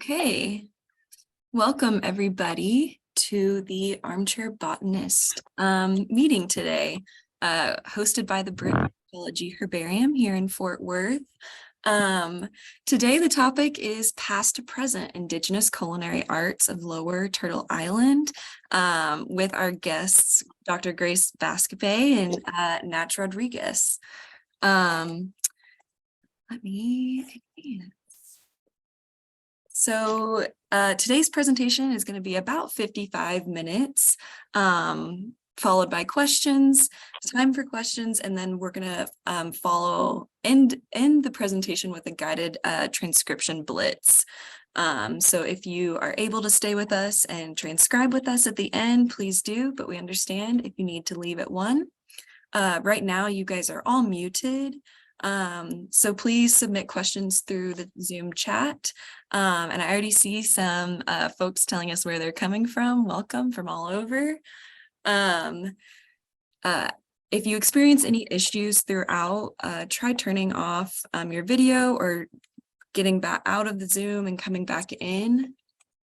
Okay, welcome everybody to the Armchair Botanist meeting today, hosted by the BRIT Philecology Herbarium here in Fort Worth. Today the topic is past to present Indigenous culinary arts of Lower Turtle Island, with our guests Dr. Grace Bascopé and Natch Rodriguez. So today's presentation is going to be about 55 minutes, followed by questions, time for questions, and then we're going to follow and end the presentation with a guided transcription blitz. So if you are able to stay with us and transcribe with us at the end, please do, but we understand if you need to leave at 1. Right now, you guys are all muted. So please submit questions through the Zoom chat. And I already see some folks telling us where they're coming from. Welcome from all over. If you experience any issues throughout, try turning off your video or getting back out of the Zoom and coming back in.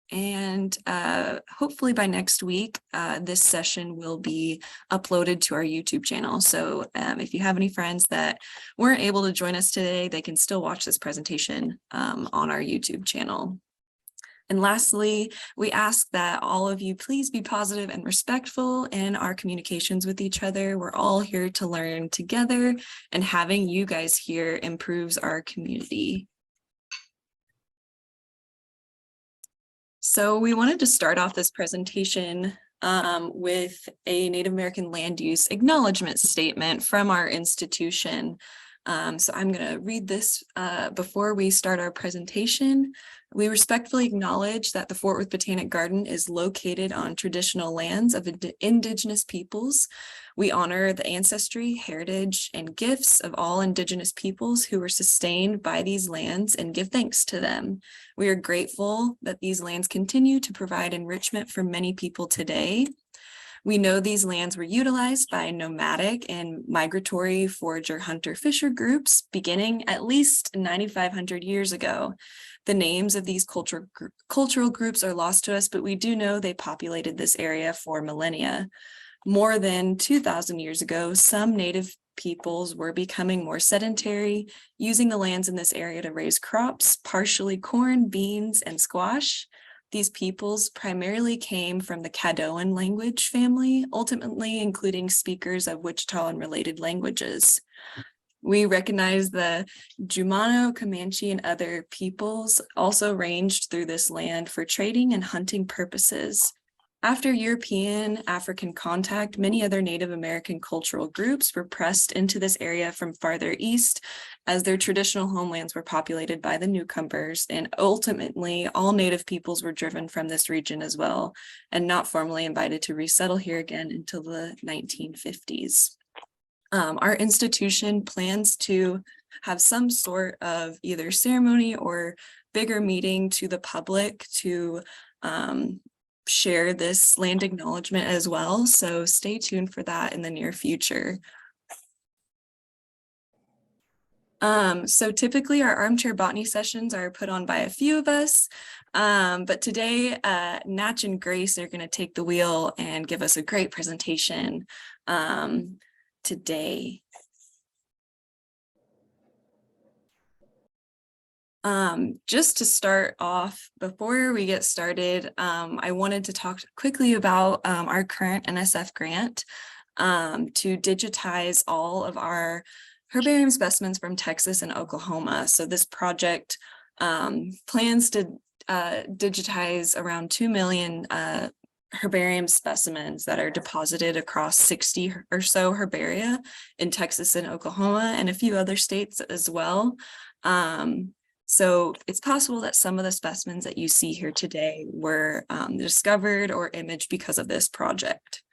And hopefully by next week, this session will be uploaded to our YouTube channel. So if you have any friends that weren't able to join us today, they can still watch this presentation on our YouTube channel. And lastly, we ask that all of you please be positive and respectful in our communications with each other. We're all here to learn together, and having you guys here improves our community. So we wanted to start off this presentation with a Native American land use acknowledgement statement from our institution. So I'm going to read this before we start our presentation. We respectfully acknowledge that the Fort Worth Botanic Garden is located on traditional lands of Indigenous peoples. We honor the ancestry, heritage, and gifts of all Indigenous peoples who were sustained by these lands and give thanks to them. We are grateful that these lands continue to provide enrichment for many people today. We know these lands were utilized by nomadic and migratory forager hunter-fisher groups beginning at least 9,500 years ago. The names of these cultural groups are lost to us, but we do know they populated this area for millennia. More than 2,000 years ago, some native peoples were becoming more sedentary, using the lands in this area to raise crops, partially corn, beans, and squash. These peoples primarily came from the Caddoan language family, ultimately including speakers of Wichita and related languages. We recognize the Jumano, Comanche, and other peoples also ranged through this land for trading and hunting purposes. After European African contact, many other Native American cultural groups were pressed into this area from farther east as their traditional homelands were populated by the newcomers, and ultimately all Native peoples were driven from this region as well and not formally invited to resettle here again until the 1950s. Our institution plans to have some sort of either ceremony or bigger meeting to the public to share this land acknowledgement as well. So stay tuned for that in the near future. So typically our armchair botany sessions are put on by a few of us, but today Natch and Grace are going to take the wheel and give us a great presentation today. Just to start off, before we get started, I wanted to talk quickly about our current NSF grant to digitize all of our herbarium specimens from Texas and Oklahoma. So this project plans to digitize around 2 million herbarium specimens that are deposited across 60 or so herbaria in Texas and Oklahoma and a few other states as well. So it's possible that some of the specimens that you see here today were discovered or imaged because of this project.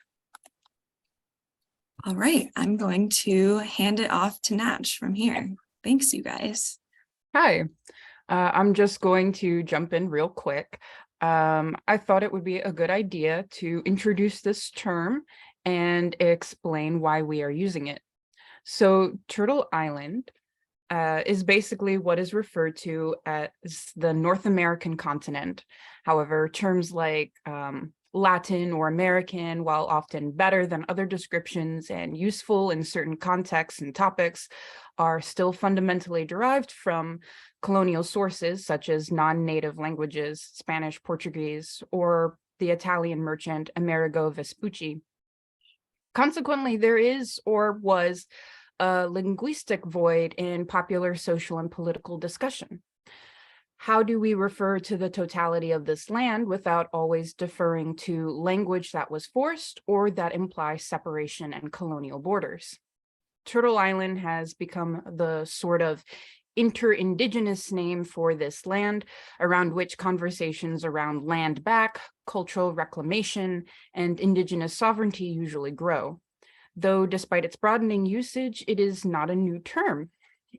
All right, I'm going to hand it off to Natch from here. Thanks, you guys. Hi, I'm just going to jump in real quick. I thought it would be a good idea to introduce this term and explain why we are using it. So Turtle Island is basically what is referred to as the North American continent. However, terms like Latin or American, while often better than other descriptions and useful in certain contexts and topics, are still fundamentally derived from colonial sources such as non-native languages, Spanish, Portuguese, or the Italian merchant Amerigo Vespucci. Consequently, there is or was a linguistic void in popular social and political discussion. How do we refer to the totality of this land without always deferring to language that was forced or that implies separation and colonial borders? Turtle Island has become the sort of inter-indigenous name for this land, around which conversations around land back, cultural reclamation, and indigenous sovereignty usually grow. Though despite its broadening usage, it is not a new term.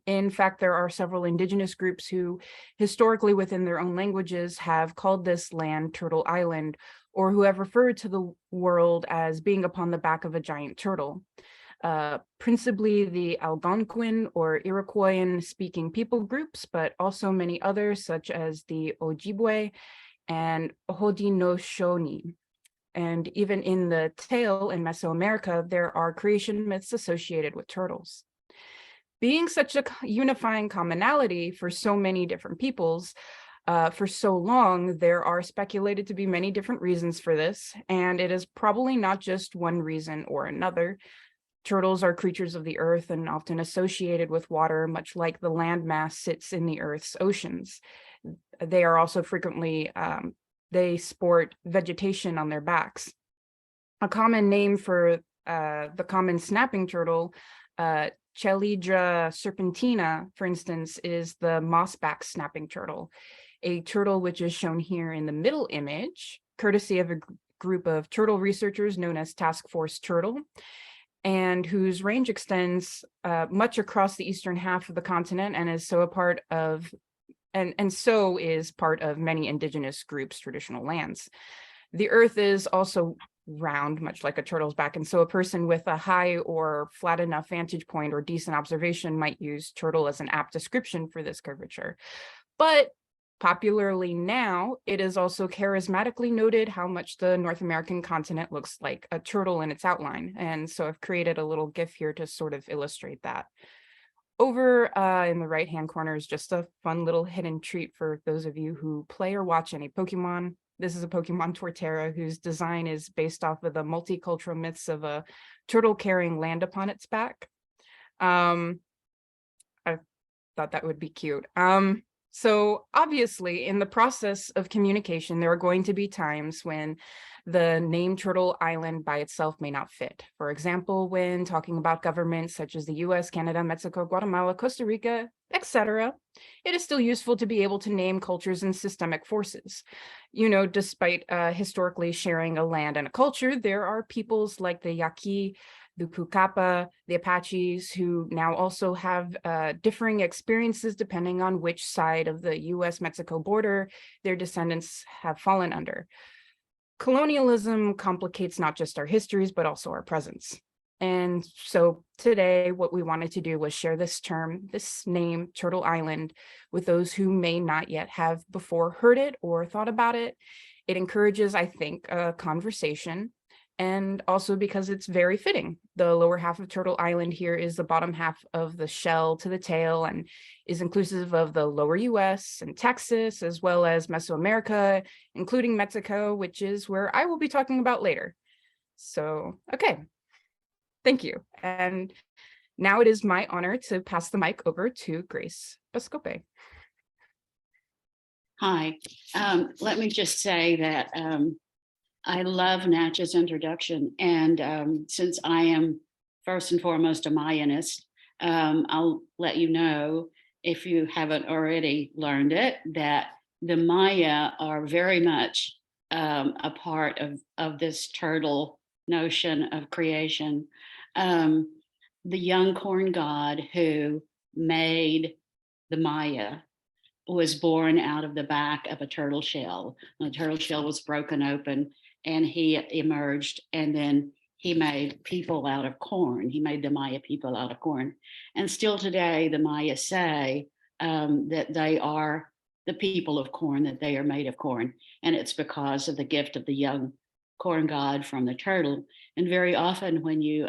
In fact, there are several indigenous groups who historically within their own languages have called this land Turtle Island, or who have referred to the world as being upon the back of a giant turtle. Principally the Algonquin or Iroquoian speaking people groups, but also many others such as the Ojibwe and Haudenosaunee. And even in the tale in Mesoamerica, there are creation myths associated with turtles. Being such a unifying commonality for so many different peoples, for so long, there are speculated to be many different reasons for this, and it is probably not just one reason or another. Turtles are creatures of the earth and often associated with water, much like the landmass sits in the earth's oceans. They are also frequently, they sport vegetation on their backs. A common name for the common snapping turtle, Chelydra serpentina, for instance, is the mossback snapping turtle, a turtle which is shown here in the middle image, courtesy of a group of turtle researchers known as Task Force Turtle, and whose range extends much across the eastern half of the continent and is so a part of, and so is part of many indigenous groups' traditional lands. The earth is also round, much like a turtle's back, and so a person with a high or flat enough vantage point or decent observation might use turtle as an apt description for this curvature. But popularly now, it is also charismatically noted how much the North American continent looks like a turtle in its outline, and so I've created a little GIF here to sort of illustrate that. Over in the right-hand corner is just a fun little hidden treat for those of you who play or watch any Pokemon. This is a Pokemon Torterra whose design is based off of the multicultural myths of a turtle carrying land upon its back. I thought that would be cute. So obviously in the process of communication, there are going to be times when the name Turtle Island by itself may not fit. For example, when talking about governments such as the US, Canada, Mexico, Guatemala, Costa Rica, etc., it is still useful to be able to name cultures and systemic forces. You know, despite historically sharing a land and a culture, there are peoples like the Yaqui, the Cucurbita, the Apaches, who now also have differing experiences depending on which side of the US-Mexico border their descendants have fallen under. Colonialism complicates not just our histories, but also our presents. And so today, what we wanted to do was share this term, this name, Turtle Island, with those who may not yet have before heard it or thought about it. It encourages, I think, a conversation, and also because it's very fitting. The lower half of Turtle Island here is the bottom half of the shell to the tail and is inclusive of the lower US and Texas, as well as Mesoamerica, including Mexico, which is where I will be talking about later. So, okay, thank you. And now it is my honor to pass the mic over to Grace Bascopé. Hi, let me just say that I love Natch's introduction, and since I am first and foremost a Mayanist, I'll let you know, if you haven't already learned it, that the Maya are very much a part of this turtle notion of creation. The young corn god who made the Maya was born out of the back of a turtle shell. The turtle shell was broken open and he emerged, and then he made people out of corn. He made the Maya people out of corn. And still today, the Maya say that they are the people of corn, that they are made of corn. And it's because of the gift of the young corn god from the turtle. And very often when you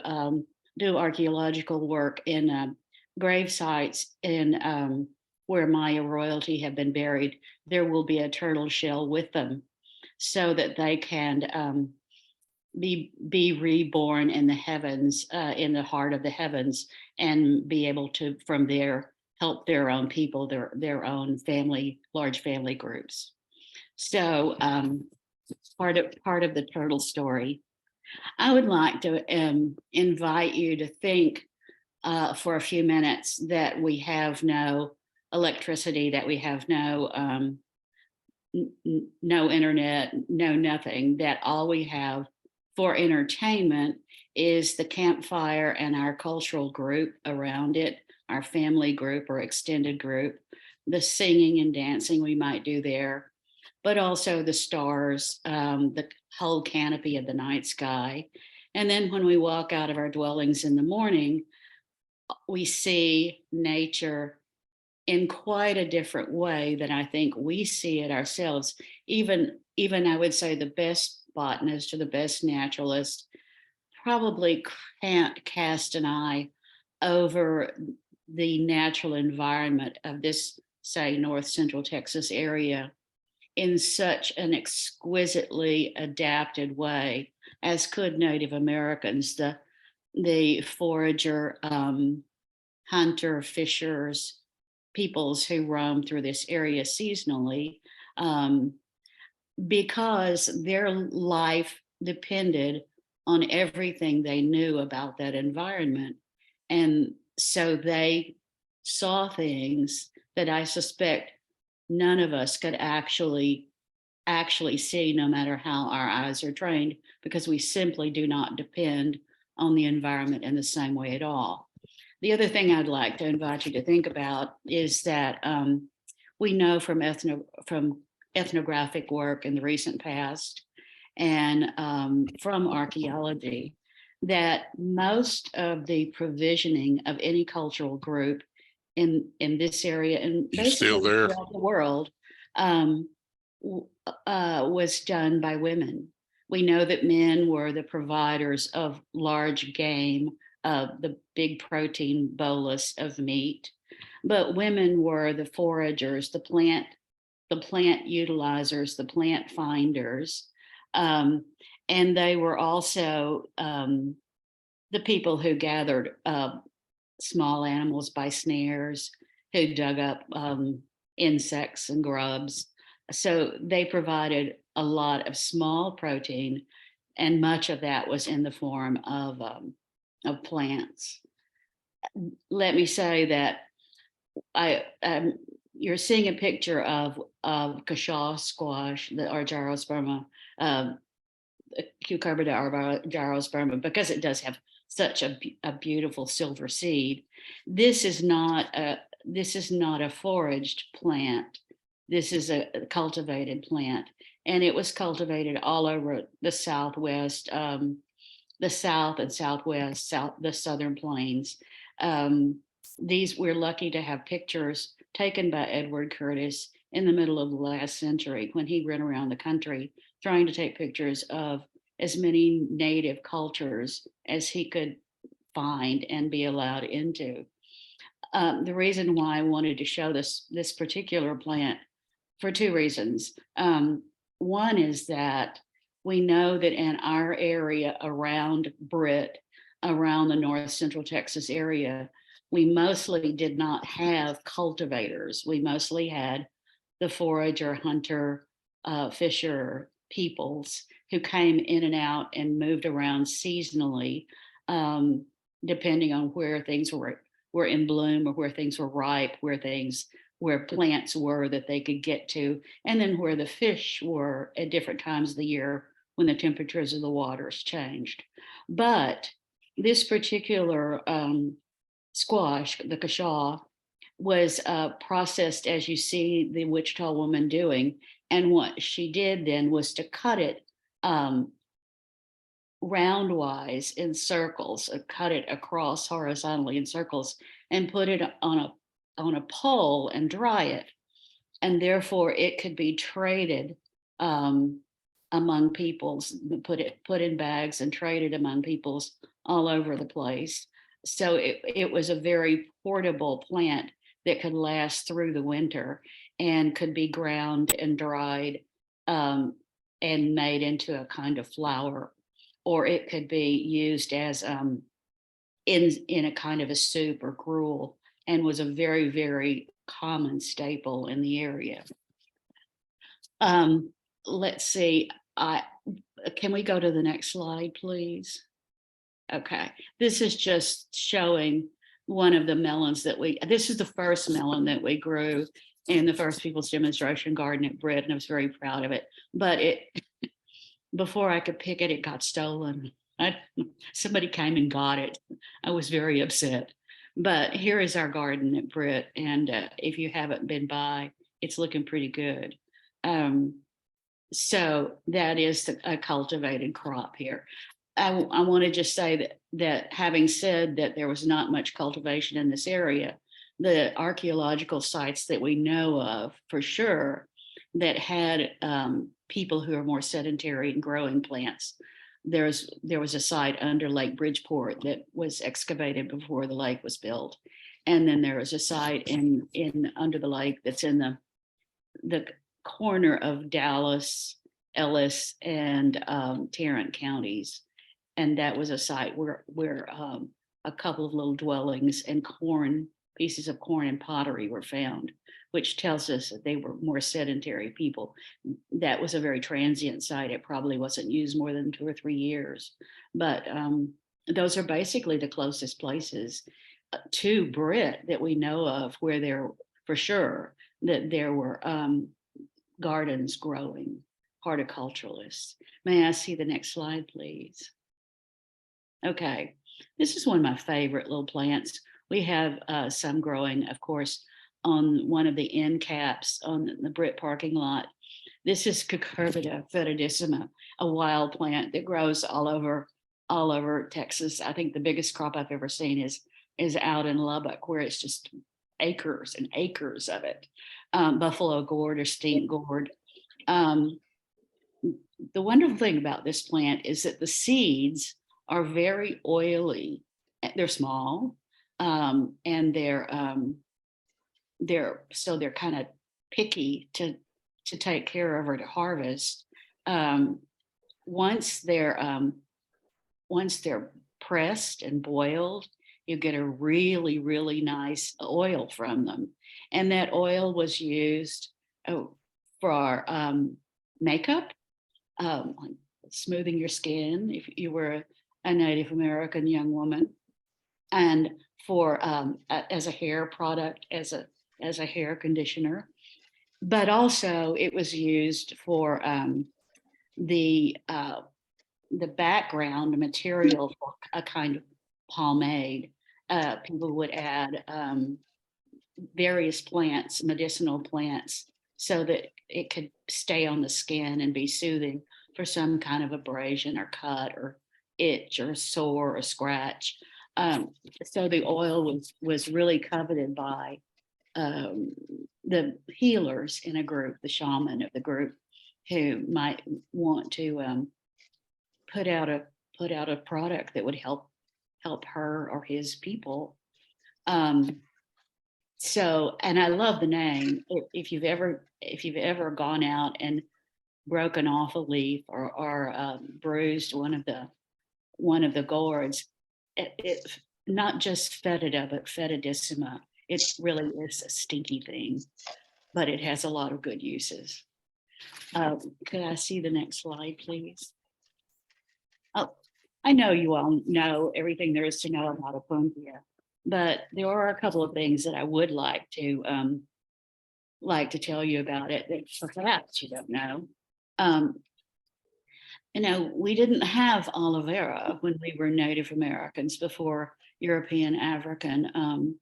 do archaeological work in grave sites in where Maya royalty have been buried, there will be a turtle shell with them so that they can be reborn in the heavens, in the heart of the heavens, and be able to, from there, help their own people, their own family, large family groups. So part of the turtle story. I would like to invite you to think for a few minutes that we have no electricity, that we have no internet, no nothing, that all we have for entertainment is the campfire and our cultural group around it, our family group or extended group, the singing and dancing we might do there, but also the stars, the whole canopy of the night sky. And then when we walk out of our dwellings in the morning, we see nature in quite a different way than I think we see it ourselves. Even I would say the best botanist or the best naturalist probably can't cast an eye over the natural environment of this, say, North Central Texas area in such an exquisitely adapted way as could Native Americans, the forager, hunter, fishers, peoples who roam through this area seasonally, because their life depended on everything they knew about that environment. And so they saw things that I suspect none of us could actually see, no matter how our eyes are trained, because we simply do not depend on the environment in the same way at all. The other thing I'd like to invite you to think about is that we know from ethnographic work in the recent past and from archaeology that most of the provisioning of any cultural group in this area and basically throughout the world was done by women. We know that men were the providers of large game, the big protein bolus of meat, but women were the foragers, the plant utilizers, the plant finders, and they were also the people who gathered small animals by snares, who dug up insects and grubs. So they provided a lot of small protein, and much of that was in the form of plants. Let me say that you're seeing a picture of Cushaw squash, the argyrosperma, Cucurbita argyrosperma, because it does have such a beautiful silver seed. This is not a foraged plant. This is a cultivated plant, and it was cultivated all over the Southwest, the South and Southwest, the Southern Plains. We're lucky to have pictures taken by Edward Curtis in the middle of the last century when he ran around the country trying to take pictures of as many native cultures as he could find and be allowed into. The reason why I wanted to show this particular plant for two reasons. One is that we know that in our area around BRIT, around the North Central Texas area, we mostly did not have cultivators. We mostly had the forager, hunter, fisher peoples who came in and out and moved around seasonally, depending on where things were in bloom or where things were ripe, where plants were that they could get to, and then where the fish were at different times of the year when the temperatures of the waters changed. But this particular squash, the Cushaw, was processed as you see the Wichita woman doing. And what she did then was to cut it roundwise in circles, cut it across horizontally in circles, and put it on a pole and dry it. And therefore it could be traded among peoples, put in bags and traded among peoples all over the place. So it was a very portable plant that could last through the winter and could be ground and dried and made into a kind of flour, or it could be used as in a kind of a soup or gruel, and was a very, very common staple in the area. Let's see, can we go to the next slide, please? Okay, this is just showing one of the melons that this is the first melon that we grew in the First Peoples demonstration garden at BRIT, and I was very proud of it. But before I could pick it, it got stolen. Somebody came and got it. I was very upset. But here is our garden at BRIT, and if you haven't been by, it's looking pretty good. So that is a cultivated crop here. I want to just say that having said that there was not much cultivation in this area, the archaeological sites that we know of for sure that had people who are more sedentary and growing plants. There was a site under Lake Bridgeport that was excavated before the lake was built. And then there was a site in under the lake that's in the corner of Dallas, Ellis, and Tarrant counties. And that was a site where a couple of little dwellings and pieces of corn and pottery were found, which tells us that they were more sedentary people. That was a very transient site. It probably wasn't used more than 2 or 3 years. But those are basically the closest places to BRIT that we know of where there, for sure, that there were gardens growing, horticulturalists. May I see the next slide, please? Okay, this is one of my favorite little plants. We have some growing, of course, on one of the end caps on the BRIT parking lot. This is Cucurbita foetidissima, a wild plant that grows all over Texas. I think the biggest crop I've ever seen is out in Lubbock, where it's just acres and acres of it. Buffalo gourd or stink gourd. The wonderful thing about this plant is that the seeds are very oily. They're small, and they're kind of picky to take care of or to harvest. Once they're pressed and boiled, you get a really, really nice oil from them, and that oil was used for makeup, smoothing your skin if you were a Native American young woman, and for as a hair product, as a hair conditioner. But also it was used for the background material for a kind of pomade. People would add various plants, medicinal plants, so that it could stay on the skin and be soothing for some kind of abrasion or cut or itch or sore or scratch. So the oil was really coveted by the healers in a group, the shaman of the group, who might want to put out a product that would help her or his people. So, and I love the name. If you've ever gone out and broken off a leaf or bruised one of the gourds, it not just fetida, but foetidissima. It really is a stinky thing, but it has a lot of good uses. Could I see the next slide, please? Oh, I know you all know everything there is to know about Opuntia, but there are a couple of things that I would like to tell you about it that perhaps you don't know. We didn't have aloe vera when we were Native Americans before European African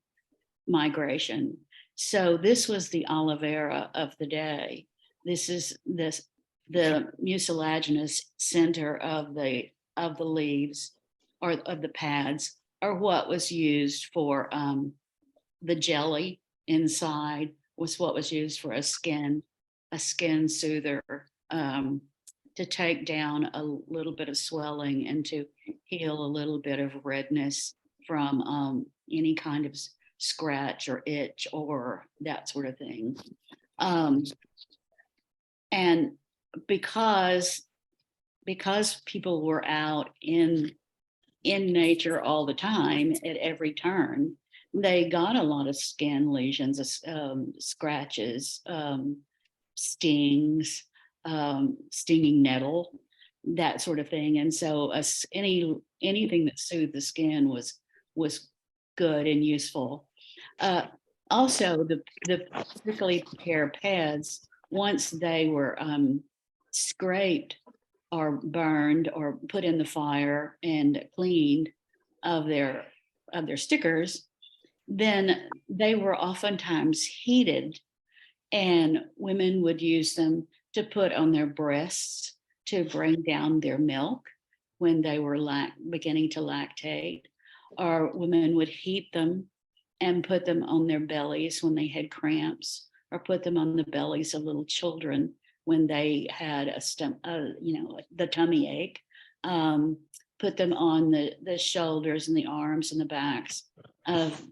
migration. So this was the aloe vera of the day. This is the mucilaginous center of the of the leaves or of the pads are what was used for the jelly inside, was what was used for a skin soother, to take down a little bit of swelling and to heal a little bit of redness from any kind of scratch or itch or that sort of thing. And because people were out in nature all the time at every turn, they got a lot of skin lesions, scratches, stings, stinging nettle, that sort of thing. And so anything that soothed the skin was good and useful. Also, the prickly pear pads, once they were scraped or burned or put in the fire and cleaned of their stickers, then they were oftentimes heated, and women would use them to put on their breasts to bring down their milk when they were beginning to lactate, or women would heat them and put them on their bellies when they had cramps, or put them on the bellies of little children when they had the tummy ache. Put them on the shoulders and the arms and the backs of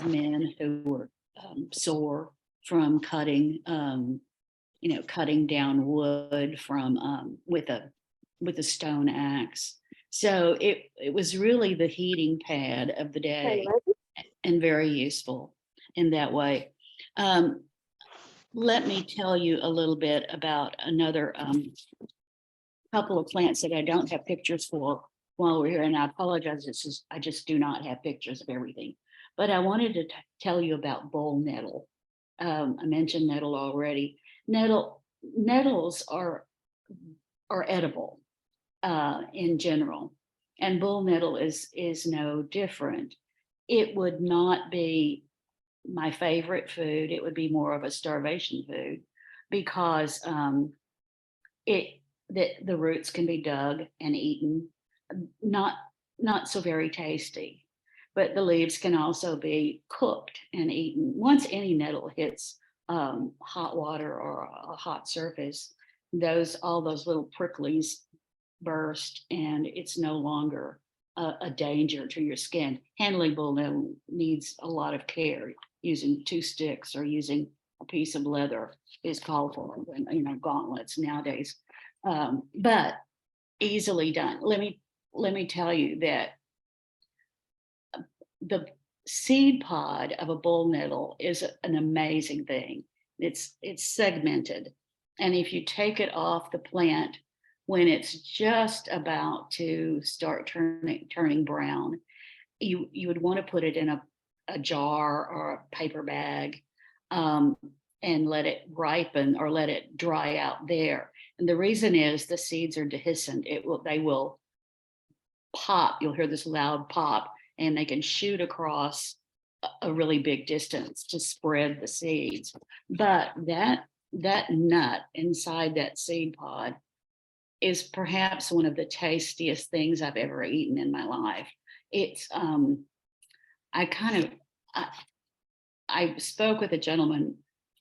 men who were sore from cutting down wood from with a stone axe. So it was really the heating pad of the day, and very useful in that way. Let me tell you a little bit about another couple of plants that I don't have pictures for while we're here, and I apologize, I just do not have pictures of everything. But I wanted to tell you about bull nettle. I mentioned nettle already. Nettles are edible in general, and bull nettle is no different. It would not be my favorite food. It would be more of a starvation food, because the roots can be dug and eaten, not so very tasty. But the leaves can also be cooked and eaten. Once any nettle hits hot water or a hot surface, all those little pricklies burst, and it's no longer a danger to your skin. Handling bull nettle needs a lot of care. Using 2 sticks or using a piece of leather is called for, gauntlets nowadays, but easily done. Let me tell you that the seed pod of a bull nettle is an amazing thing. It's segmented, and if you take it off the plant when it's just about to start turning brown, you would want to put it in a jar or a paper bag, and let it ripen or let it dry out there. And the reason is the seeds are dehiscent. They will pop. You'll hear this loud pop, and they can shoot across a really big distance to spread the seeds. But that nut inside that seed pod is perhaps one of the tastiest things I've ever eaten in my life. It's I spoke with a gentleman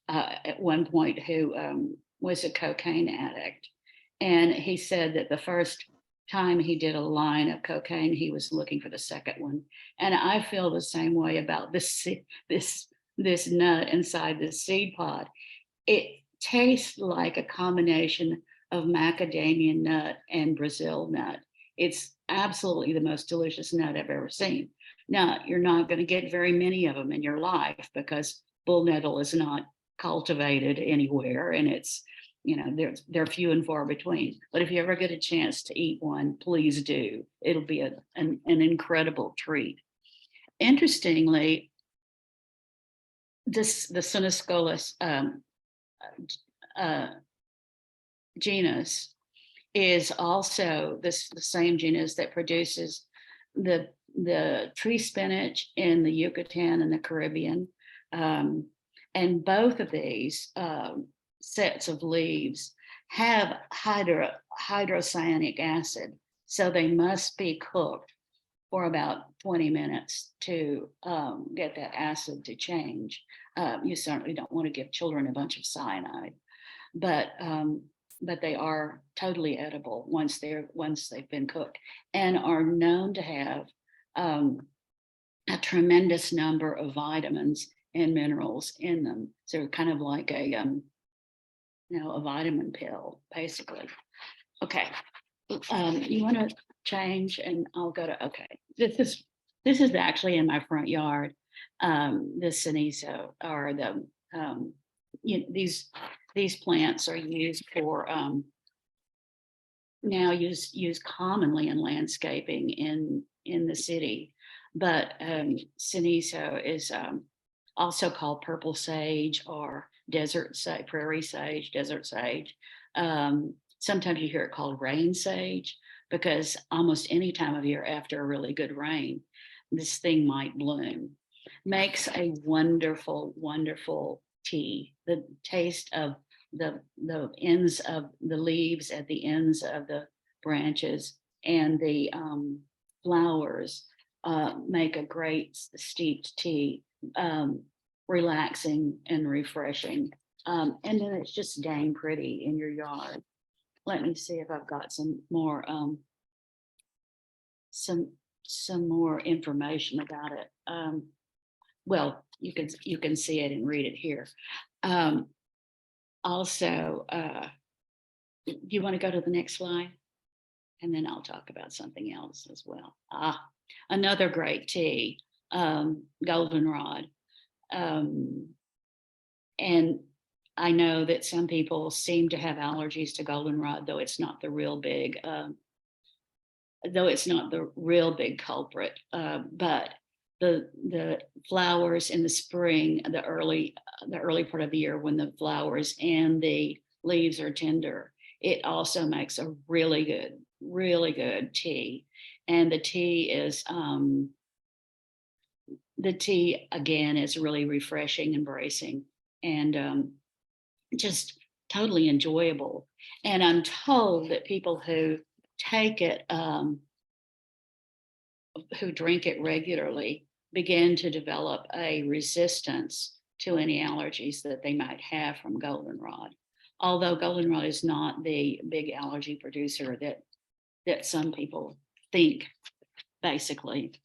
at one point who was a cocaine addict, and he said that the first time he did a line of cocaine, he was looking for the second one. And I feel the same way about this nut inside the seed pod. It tastes like a combination of macadamia nut and Brazil nut. It's absolutely the most delicious nut I've ever seen. Now, you're not going to get very many of them in your life, because bull nettle is not cultivated anywhere, and it's, they're few and far between. But if you ever get a chance to eat one, please do. It'll be an incredible treat. Interestingly, the Senescolus genus is also the same genus that produces the tree spinach in the Yucatan and the Caribbean. And both of these sets of leaves have hydrocyanic acid. So they must be cooked for about 20 minutes to get that acid to change. You certainly don't want to give children a bunch of cyanide, but they are totally edible once they've been cooked, and are known to have a tremendous number of vitamins and minerals in them. So kind of like a a vitamin pill, basically. Okay, you want to change, and I'll go to This is actually in my front yard. The Cenizo, or these plants are used for now used commonly in landscaping in the city, but Cenizo is also called purple sage or desert sage, prairie sage, desert sage. Sometimes you hear it called rain sage, because almost any time of year after a really good rain, this thing might bloom. Makes a wonderful, wonderful tea. The taste of the ends of the leaves at the ends of the branches and the flowers make a great steeped tea, relaxing and refreshing. And then it's just dang pretty in your yard. Let me see if I've got some more more information about it. Well, you can see it and read it here. Also, do you want to go to the next slide? And then I'll talk about something else as well. Another great tea, Goldenrod. And I know that some people seem to have allergies to goldenrod, though it's not the real big, culprit. But the flowers in the spring, the early part of the year, when the flowers and the leaves are tender, it also makes a really good tea. And the tea again is really refreshing and bracing, and just totally enjoyable. And I'm told that people who take it, who drink it regularly, begin to develop a resistance to any allergies that they might have from goldenrod. Although goldenrod is not the big allergy producer that some people think, basically.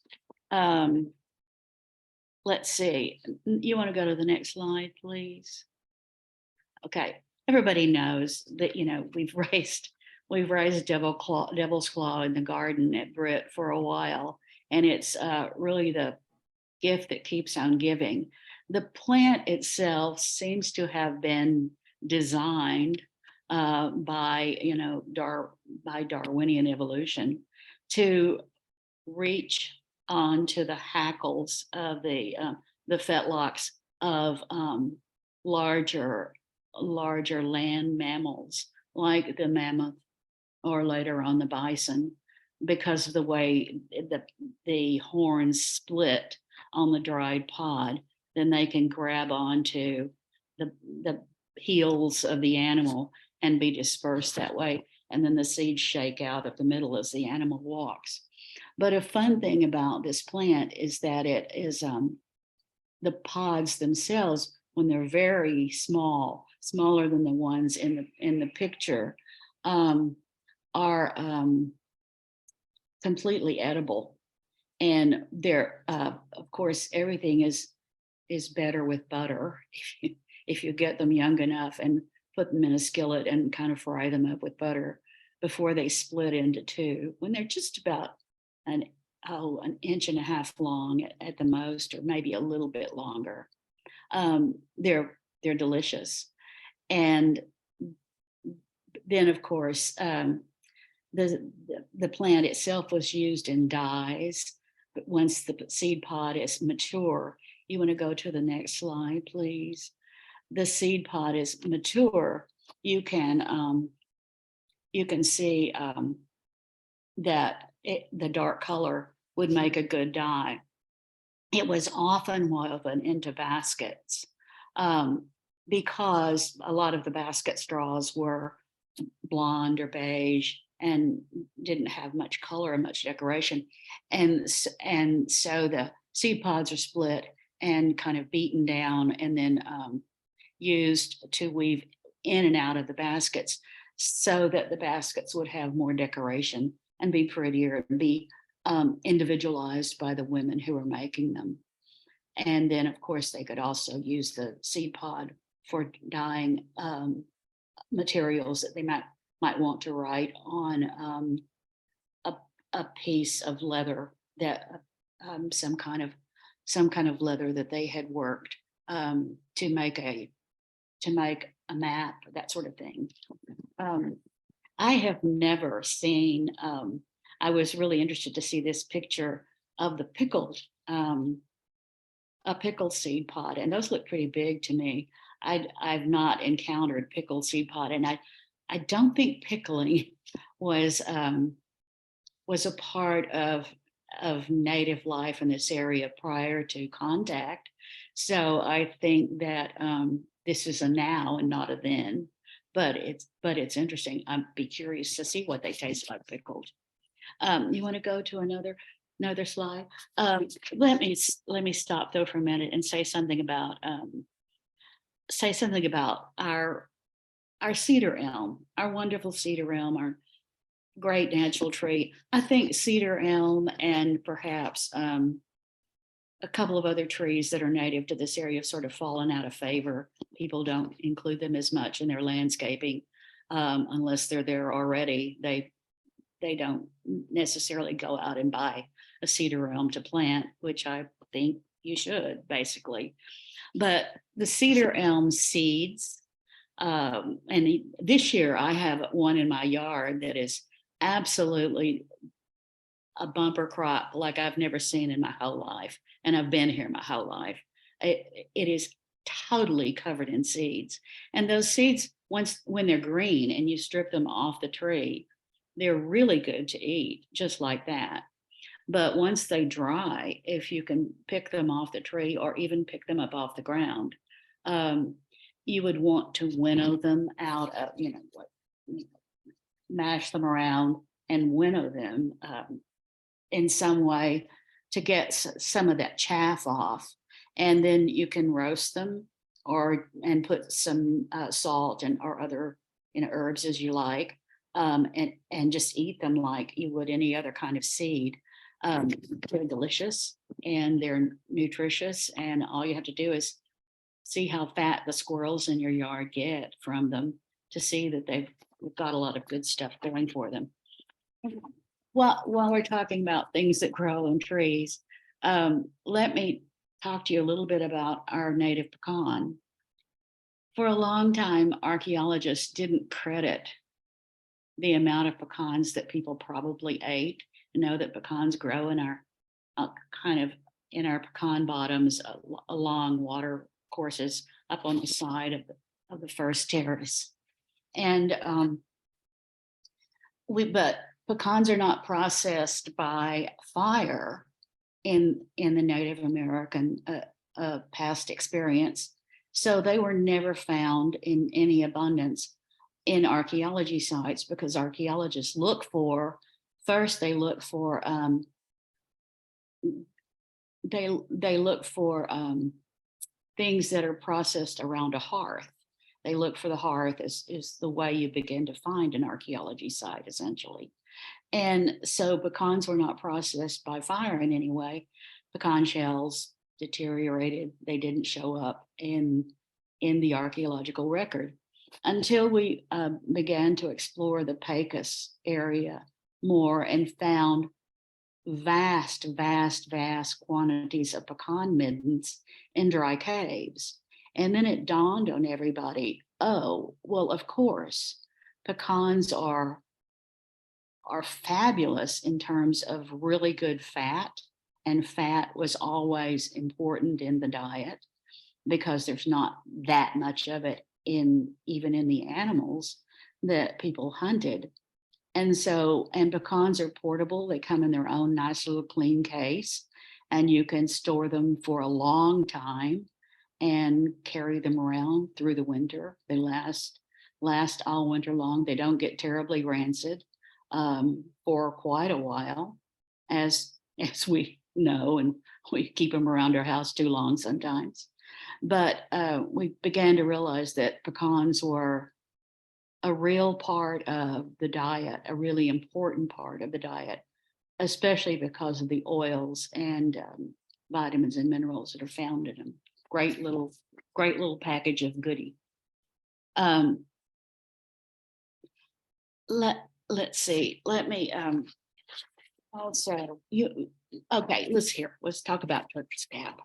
Let's see. You want to go to the next slide, please? Okay. Everybody knows that, we've raised devil's claw in the garden at BRIT for a while, and it's really the gift that keeps on giving. The plant itself seems to have been designed by Darwinian evolution to reach onto the hackles of the fetlocks of larger land mammals like the mammoth, or later on the bison, because of the way the horns split on the dried pod. Then they can grab onto the heels of the animal and be dispersed that way. And then the seeds shake out of the middle as the animal walks. But a fun thing about this plant is that it is the pods themselves, when they're very small, smaller than the ones in the picture, are completely edible. And they're of course, everything is better with butter if you get them young enough and put them in a skillet and kind of fry them up with butter before they split into two. When they're just about an inch and a half long at the most, or maybe a little bit longer, they're delicious. And then, of course, the plant itself was used in dyes. But once the seed pod is mature, you want to go to the next slide, please. The seed pod is mature. You can see that the dark color would make a good dye. It was often woven into baskets because a lot of the basket straws were blonde or beige, and didn't have much color and much decoration. And so the seed pods are split and kind of beaten down and then used to weave in and out of the baskets so that the baskets would have more decoration and be prettier and be individualized by the women who were making them. And then, of course, they could also use the seed pod for dyeing materials that they might want to write on a piece of leather that some kind of leather that they had worked to make a map, that sort of thing. I have never seen. I was really interested to see this picture of the a pickled seed pod, and those look pretty big to me. I've not encountered pickled seed pod, and I don't think pickling was a part of native life in this area prior to contact. So I think that this is a now and not a then, but it's interesting. I'd be curious to see what they taste like pickled. You want to go to another slide? Let me stop though for a minute and say something about our cedar elm, our wonderful cedar elm, our great natural tree. I think cedar elm and perhaps a couple of other trees that are native to this area have sort of fallen out of favor. People don't include them as much in their landscaping unless they're there already. They don't necessarily go out and buy a cedar elm to plant, which I think you should, basically. But the cedar elm seeds, and this year I have one in my yard that is absolutely a bumper crop like I've never seen in my whole life. And I've been here my whole life. It is totally covered in seeds. And those seeds, when they're green and you strip them off the tree, they're really good to eat, just like that. But once they dry, if you can pick them off the tree or even pick them up off the ground, you would want to winnow them out of, mash them around and winnow them in some way to get some of that chaff off. And then you can roast them and put some salt or other herbs as you like, and just eat them like you would any other kind of seed. They're delicious and they're nutritious, and all you have to do is see how fat the squirrels in your yard get from them to see that they've got a lot of good stuff going for them. Well, while we're talking about things that grow in trees, let me talk to you a little bit about our native pecan. For a long time, archaeologists didn't credit the amount of pecans that people probably ate. You know that pecans grow in our in our pecan bottoms along water courses up on the side of the first terrace. And but pecans are not processed by fire in the Native American past experience. So they were never found in any abundance in archaeology sites, because archaeologists look for things that are processed around a hearth. They look for the hearth is the way you begin to find an archaeology site, essentially. And so pecans were not processed by fire in any way. Pecan shells deteriorated. They didn't show up in the archaeological record until we began to explore the Pecos area more and found vast quantities of pecan middens in dry caves. And then it dawned on everybody, oh, well, of course, pecans are fabulous in terms of really good fat, and fat was always important in the diet because there's not that much of it even in the animals that people hunted. And pecans are portable. They come in their own nice little clean case, and you can store them for a long time and carry them around through the winter. They last all winter long. They don't get terribly rancid. for quite a while, as we know, and we keep them around our house too long sometimes. But we began to realize that pecans were a real part of the diet, a really important part of the diet, especially because of the oils and vitamins and minerals that are found in them. Great little package of goodie. Let's see. Let me also let's talk about Turk's cap.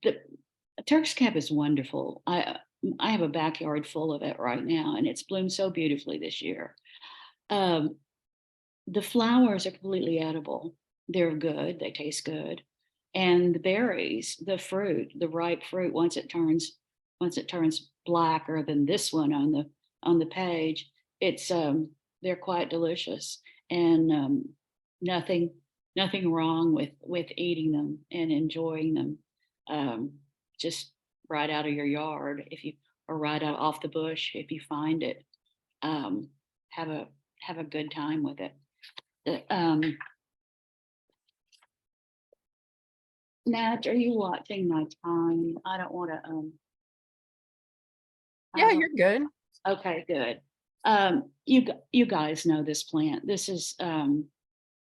The Turk's cap is wonderful. I have a backyard full of it right now, and it's bloomed so beautifully this year. The flowers are completely edible. They're good. They taste good. And the berries, the fruit, the ripe fruit, once it turns blacker than this one on the page, it's they're quite delicious, and nothing wrong with eating them and enjoying them. Just right out of your yard, or right out off the bush if you find it. Have a good time with it. Natch, are you watching my time? I don't want to. Yeah, you're good. Okay, good. You guys know this plant. This is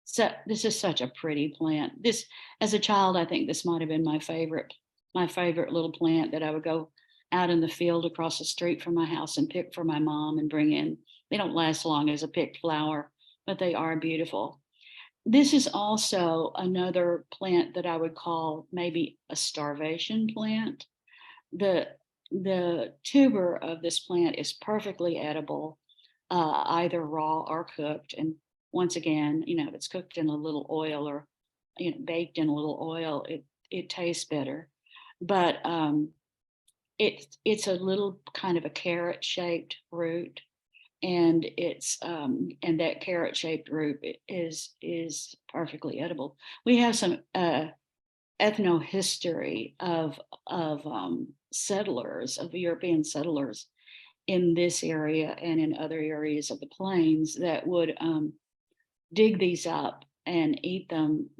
such a pretty plant. This, as a child, I think this might have been my favorite little plant that I would go out in the field across the street from my house and pick for my mom and bring in. They don't last long as a picked flower, but they are beautiful. This is also another plant that I would call maybe a starvation plant. The tuber of this plant is perfectly edible, either raw or cooked. And once again, if it's cooked in a little oil or baked in a little oil, it tastes better. But it's a little kind of a carrot-shaped root, and and that carrot-shaped root is perfectly edible. We have some ethnohistory of settlers, of European settlers in this area and in other areas of the plains that would dig these up and eat them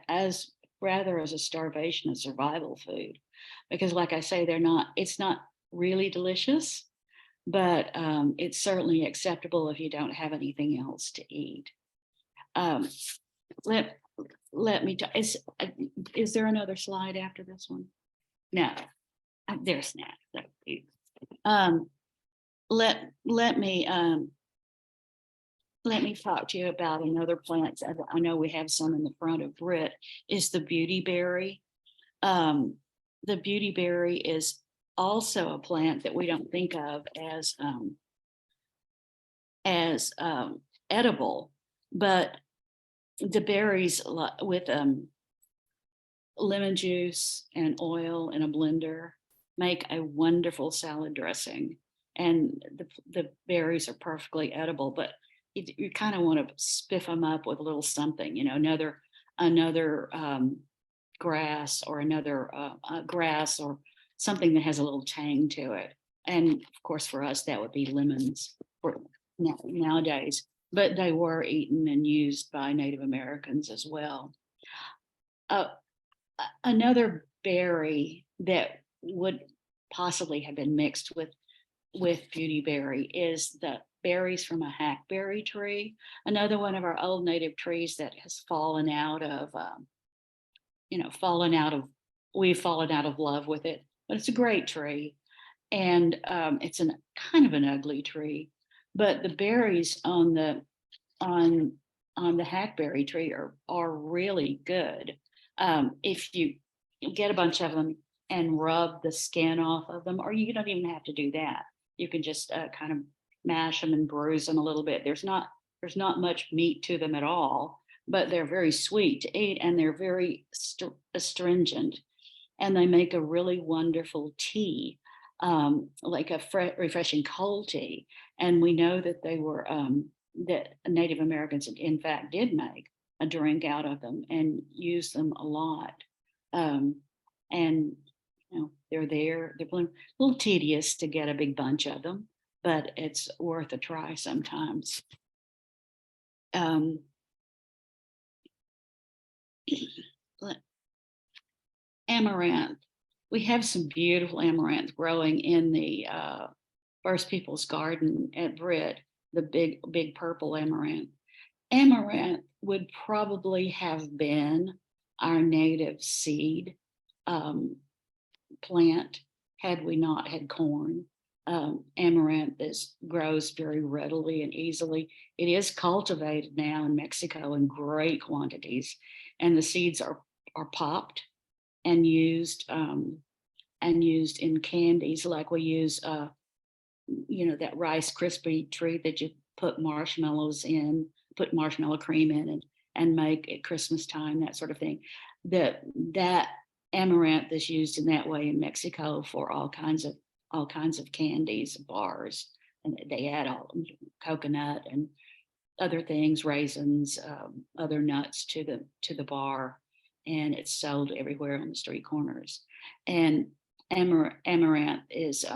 as a starvation, a survival food. Because like I say, it's not really delicious, but it's certainly acceptable if you don't have anything else to eat. Let me, is there another slide after this one? No, there's not. Let me talk to you about another plant. I know we have some in the front of BRIT, is the beautyberry. The beautyberry is also a plant that we don't think of as edible, but the berries with lemon juice and oil in a blender make a wonderful salad dressing, and the berries are perfectly edible, but you kind of want to spiff them up with a little something, another grass or grass or something that has a little tang to it. And of course, for us, that would be lemons nowadays, but they were eaten and used by Native Americans as well. Another berry that would possibly have been mixed with beautyberry is the berries from a hackberry tree, another one of our old native trees that has fallen out of we've fallen out of love with it, but it's a great tree. And it's kind of an ugly tree, but the berries on the hackberry tree are really good. If you get a bunch of them and rub the skin off of them, or you don't even have to do that. You can just kind of mash them and bruise them a little bit. There's not much meat to them at all, but they're very sweet to eat, and they're very astringent, and they make a really wonderful tea, like a refreshing cold tea. And we know that they were that Native Americans in fact did make a drink out of them and use them a lot. And they're a little tedious to get a big bunch of them, but it's worth a try sometimes. Amaranth. We have some beautiful amaranth growing in the First Peoples garden at BRIT, the big purple amaranth. Amaranth would probably have been our native seed plant had we not had corn. Amaranth grows very readily and easily. It is cultivated now in Mexico in great quantities, and the seeds are popped and used in candies, like we use that Rice Krispie treat that you put marshmallow cream in and make at Christmas time, that sort of thing. That amaranth is used in that way in Mexico for all kinds of candies, bars, and they add all coconut and other things, raisins, other nuts to the bar, and it's sold everywhere on the street corners. And amaranth is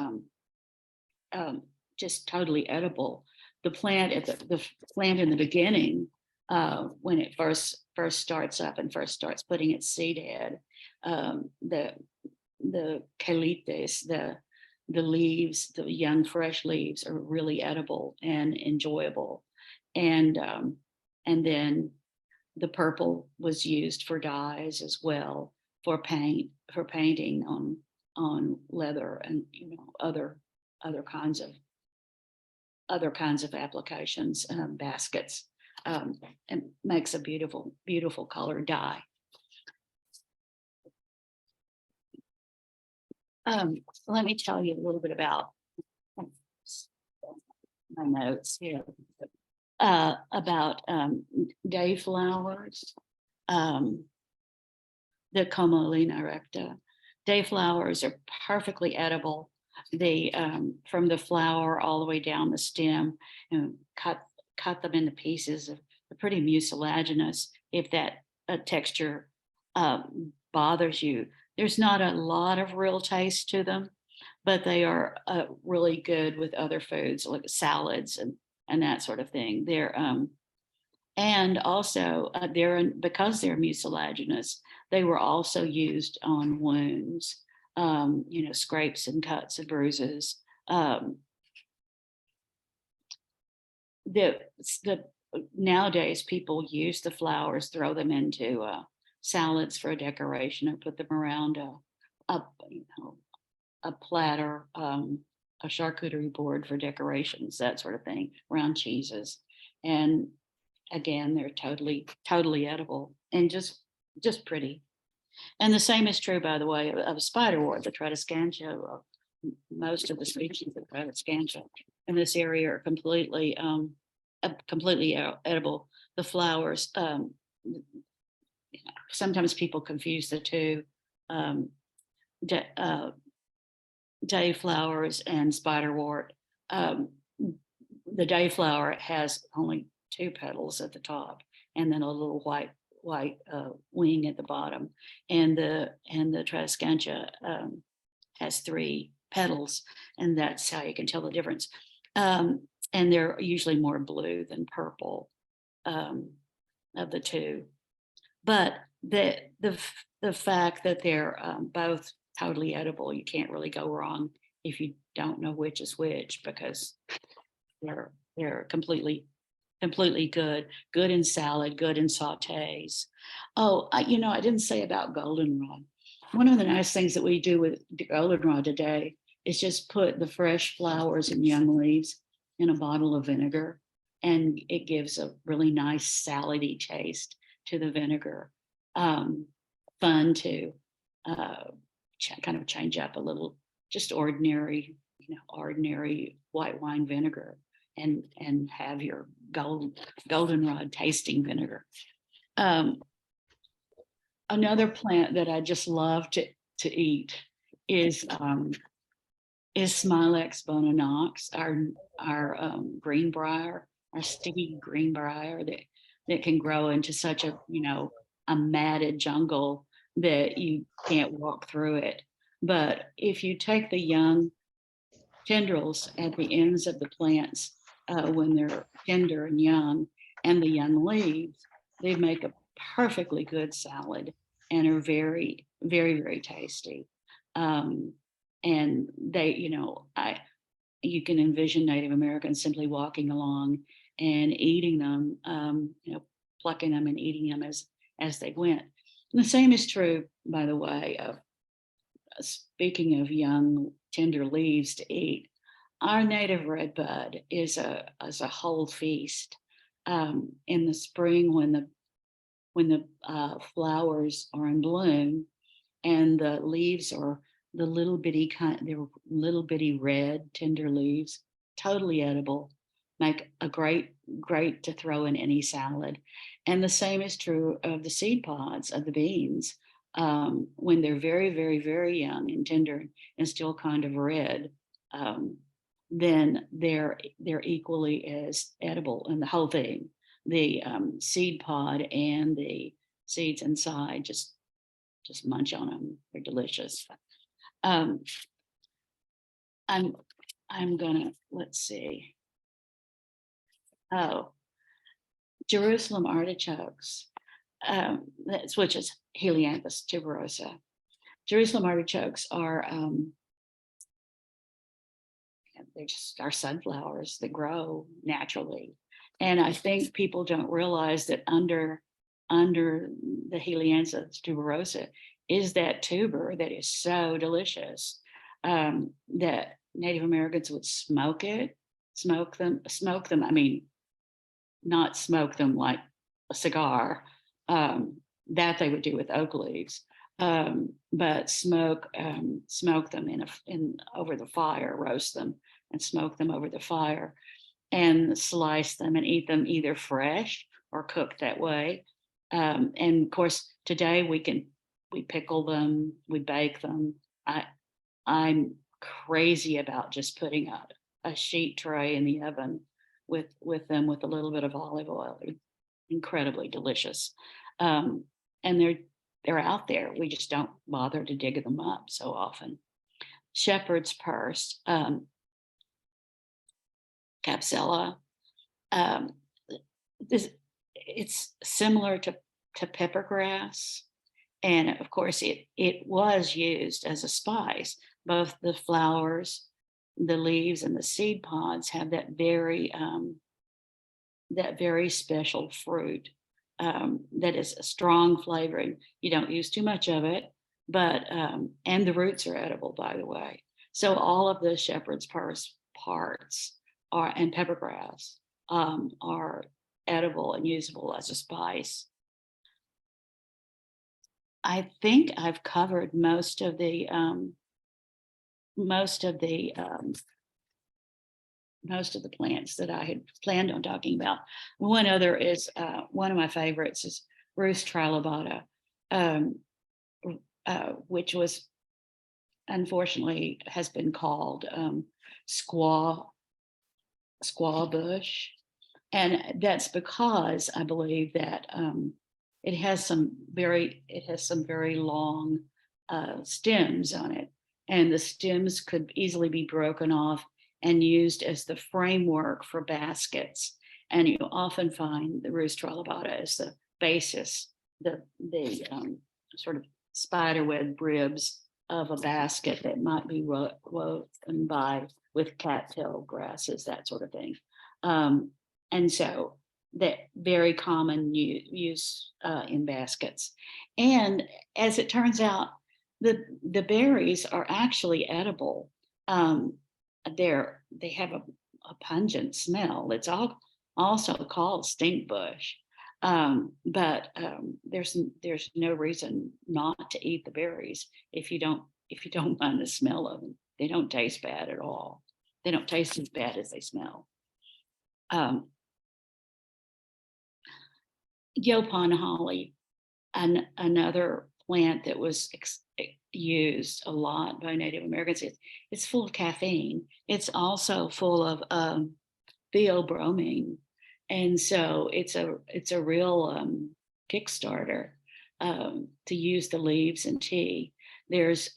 just totally edible. The plant the plant in the beginning, when it first starts up and first starts putting its seed head, the calites, the leaves, the young fresh leaves are really edible and enjoyable. And then the purple was used for dyes as well, for painting on leather and other kinds of applications, baskets, and makes a beautiful color dye. Let me tell you a little bit about my notes here, about day flowers, the Comolina recta. Day flowers are perfectly edible. They from the flower all the way down the stem, and cut them into pieces. They're pretty mucilaginous. If that texture bothers you, there's not a lot of real taste to them, but they are really good with other foods like salads and that sort of thing. They're and also because they're mucilaginous, they were also used on wounds, scrapes and cuts and bruises. Nowadays people use the flowers, throw them into salads for a decoration, and put them around a platter, a charcuterie board for decorations, that sort of thing, around cheeses. And again, they're totally edible and just pretty. And the same is true, by the way, of spiderwort, the Tradescantia. Most of the species of Tradescantia in this area are completely edible. The flowers, sometimes people confuse the two, day flowers and spiderwort. The day flower has only 2 petals at the top, and then a little white wing at the bottom, and the Tradescantia has 3 petals, and that's how you can tell the difference. And they're usually more blue than purple of the two. But the fact that they're both totally edible, you can't really go wrong if you don't know which is which, because they're completely good in salad, good in sautés. Oh, I didn't say about goldenrod. One of the nice things that we do with goldenrod today is just put the fresh flowers and young leaves in a bottle of vinegar, and it gives a really nice salady taste to the vinegar. Fun to kind of change up a little, just ordinary white wine vinegar, and have your goldenrod tasting vinegar. Another plant that I just love to eat is Smilex bona-nox, our greenbrier, our sticky greenbrier that can grow into such a matted jungle that you can't walk through it. But if you take the young tendrils at the ends of the plants when they're tender and young, and the young leaves, they make a perfectly good salad and are very, very, very tasty. And they, you can envision Native Americans simply walking along and eating them, plucking them and eating them as they went. And the same is true, by the way, of speaking of young tender leaves to eat. Our native redbud is a whole feast. In the spring, when the flowers are in bloom, and the leaves are the little bitty they're little bitty red tender leaves, totally edible, make a great to throw in any salad. And the same is true of the seed pods of the beans. When they're very, very, very young and tender and still kind of red, then they're equally as edible. And the whole thing, the seed pod and the seeds inside, just munch on them. They're delicious. I'm gonna, let's see. Oh, Jerusalem artichokes, which is Helianthus tuberosa. Jerusalem artichokes are they just are sunflowers that grow naturally, and I think people don't realize that under the Helianthus tuberosa is that tuber that is so delicious that Native Americans would smoke them. I mean, not smoke them like a cigar, that they would do with oak leaves, but smoke them in over the fire, roast them and smoke them over the fire, and slice them and eat them either fresh or cooked that way. And of course, today we pickle them, we bake them. I'm crazy about just putting a sheet tray in the oven with them with a little bit of olive oil. They're incredibly delicious. And they're out there. We just don't bother to dig them up so often. Shepherd's purse, capsella. It's similar to peppergrass. And of course, it was used as a spice. Both the flowers, the leaves, and the seed pods have that very special fruit that is a strong flavoring. You don't use too much of it, but and the roots are edible, by the way. So all of the shepherd's purse parts and peppergrass are edible and usable as a spice. I think I've covered most of the plants that I had planned on talking about. One other is one of my favorites is Rhus trilobata, which was unfortunately has been called squaw bush, and that's because I believe that it has some very long stems on it, and the stems could easily be broken off and used as the framework for baskets. And you often find the Rhus trilobata as the basis, the sort of spiderweb ribs of a basket that might be woven with cattail grasses, that sort of thing. And so that very common use in baskets. And as it turns out, the berries are actually edible. They have a pungent smell. It's also called stink bush, but there's no reason not to eat the berries if you don't mind the smell of them. They don't taste bad at all. They don't taste as bad as they smell. Yaupon holly, another plant that was used a lot by Native Americans. It's full of caffeine. It's also full of theobromine, and so it's a real Kickstarter to use the leaves in tea. There's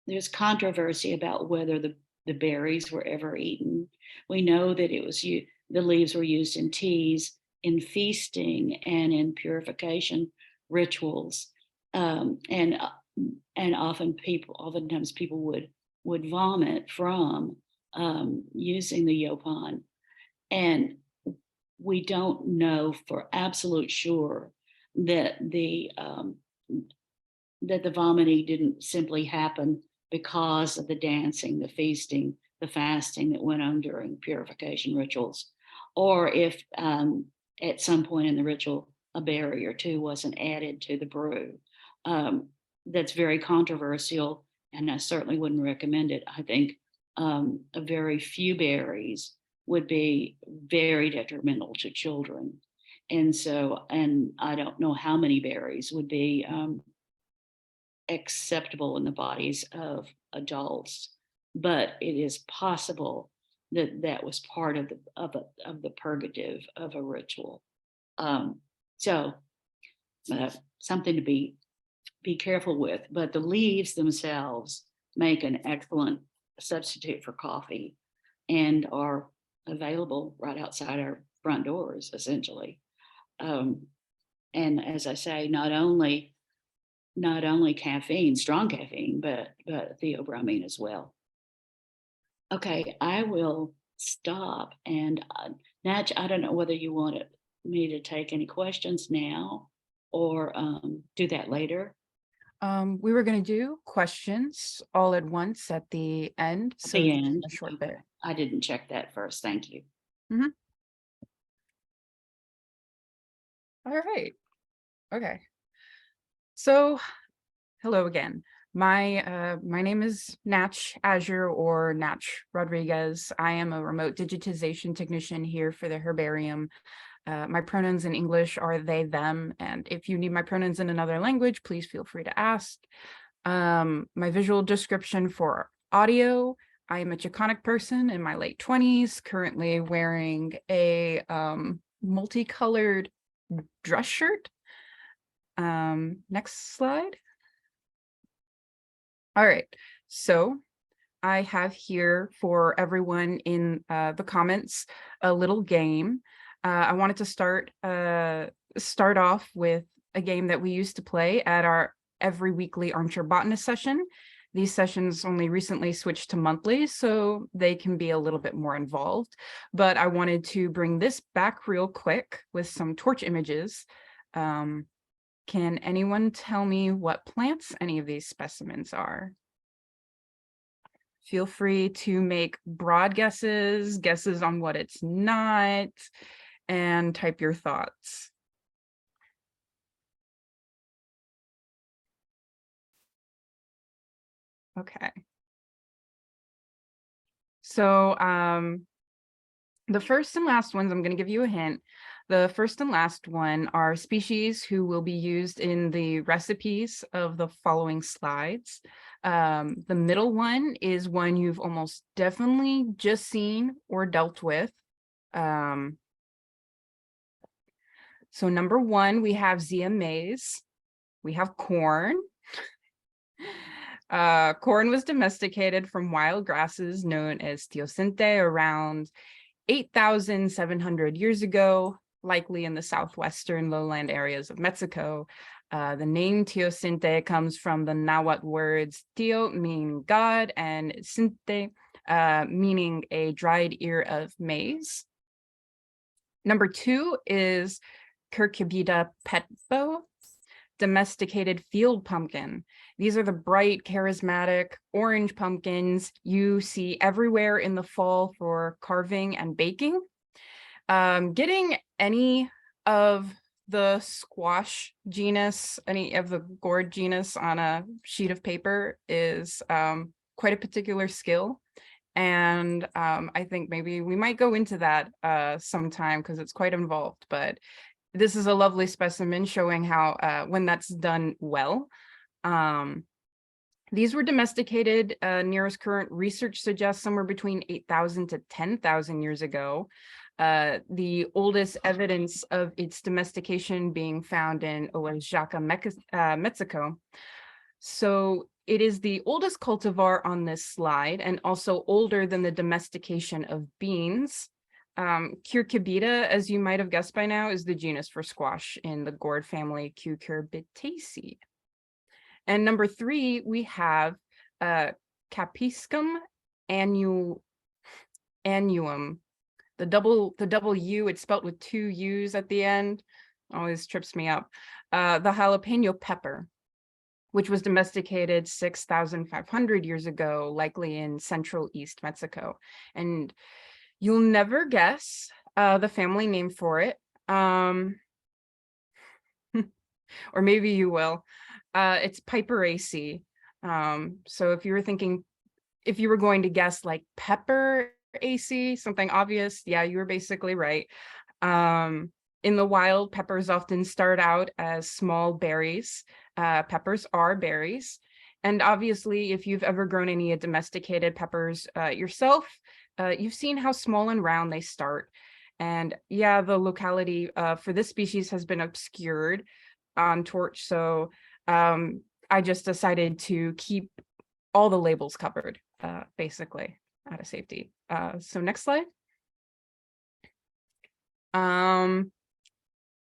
there's controversy about whether the berries were ever eaten. We know that the leaves were used in teas, in feasting, and in purification rituals. And oftentimes people would vomit from using the yopon. And we don't know for absolute sure that the vomiting didn't simply happen because of the dancing, the feasting, the fasting that went on during purification rituals, or if at some point in the ritual a berry or two wasn't added to the brew. That's very controversial, and I certainly wouldn't recommend it. I think a very few berries would be very detrimental to children. And I don't know how many berries would be acceptable in the bodies of adults, but it is possible that was part of the purgative of a ritual. Something to be careful with. But the leaves themselves make an excellent substitute for coffee and are available right outside our front doors, essentially. And as I say, not only caffeine, strong caffeine, but theobromine as well. Okay, I will stop. And Natch, I don't know whether you wanted me to take any questions now or do that later. We were going to do questions all at once at the end. At So the just end. a short Okay. bit. I didn't check that first. Thank you. All right. Okay. So, hello again. My name is Natch Azure, or Natch Rodriguez. I am a remote digitization technician here for the herbarium. My pronouns in English are they, them, and if you need my pronouns in another language, please feel free to ask. My visual description for audio: I am a Chicanic person in my late 20s, currently wearing a multicolored dress shirt. Next slide. All right, so I have here for everyone in the comments a little game. I wanted to start off with a game that we used to play at our every weekly Armchair botanist session. These sessions only recently switched to monthly, so they can be a little bit more involved. But I wanted to bring this back real quick with some torch images. Can anyone tell me what plants any of these specimens are? Feel free to make broad guesses on what it's not, and type your thoughts. Okay. So the first and last ones, I'm going to give you a hint. The first and last one are species who will be used in the recipes of the following slides. The middle one is one you've almost definitely just seen or dealt with. So number one, we have Zea maize. We have corn. Corn was domesticated from wild grasses known as teosinte around 8,700 years ago, likely in the southwestern lowland areas of Mexico. The name teosinte comes from the Nahuatl words teo, meaning God, and cinte, meaning a dried ear of maize. Number two is Cucurbita petbo, domesticated field pumpkin. These are the bright, charismatic orange pumpkins you see everywhere in the fall for carving and baking. Getting any of the squash genus, any of the gourd genus on a sheet of paper is quite a particular skill. And I think maybe we might go into that sometime because it's quite involved, but this is a lovely specimen showing how when that's done well. These were domesticated, nearest current research suggests somewhere between 8,000 to 10,000 years ago. The oldest evidence of its domestication being found in Oaxaca, Mexico. So it is the oldest cultivar on this slide and also older than the domestication of beans. Cucurbita, as you might have guessed by now, is the genus for squash in the gourd family Cucurbitaceae. And number 3, we have Capsicum annuum. The double U, it's spelled with 2 U's at the end, always trips me up. The jalapeno pepper, which was domesticated 6,500 years ago, likely in Central East Mexico. And you'll never guess the family name for it, or maybe you will. It's Piperaceae. So if you were going to guess like Pepperaceae, something obvious, yeah, you were basically right. In the wild, peppers often start out as small berries. Peppers are berries. And obviously, if you've ever grown any domesticated peppers yourself, you've seen how small and round they start. And yeah, the locality for this species has been obscured on Torch. So I just decided to keep all the labels covered, basically, out of safety. So next slide.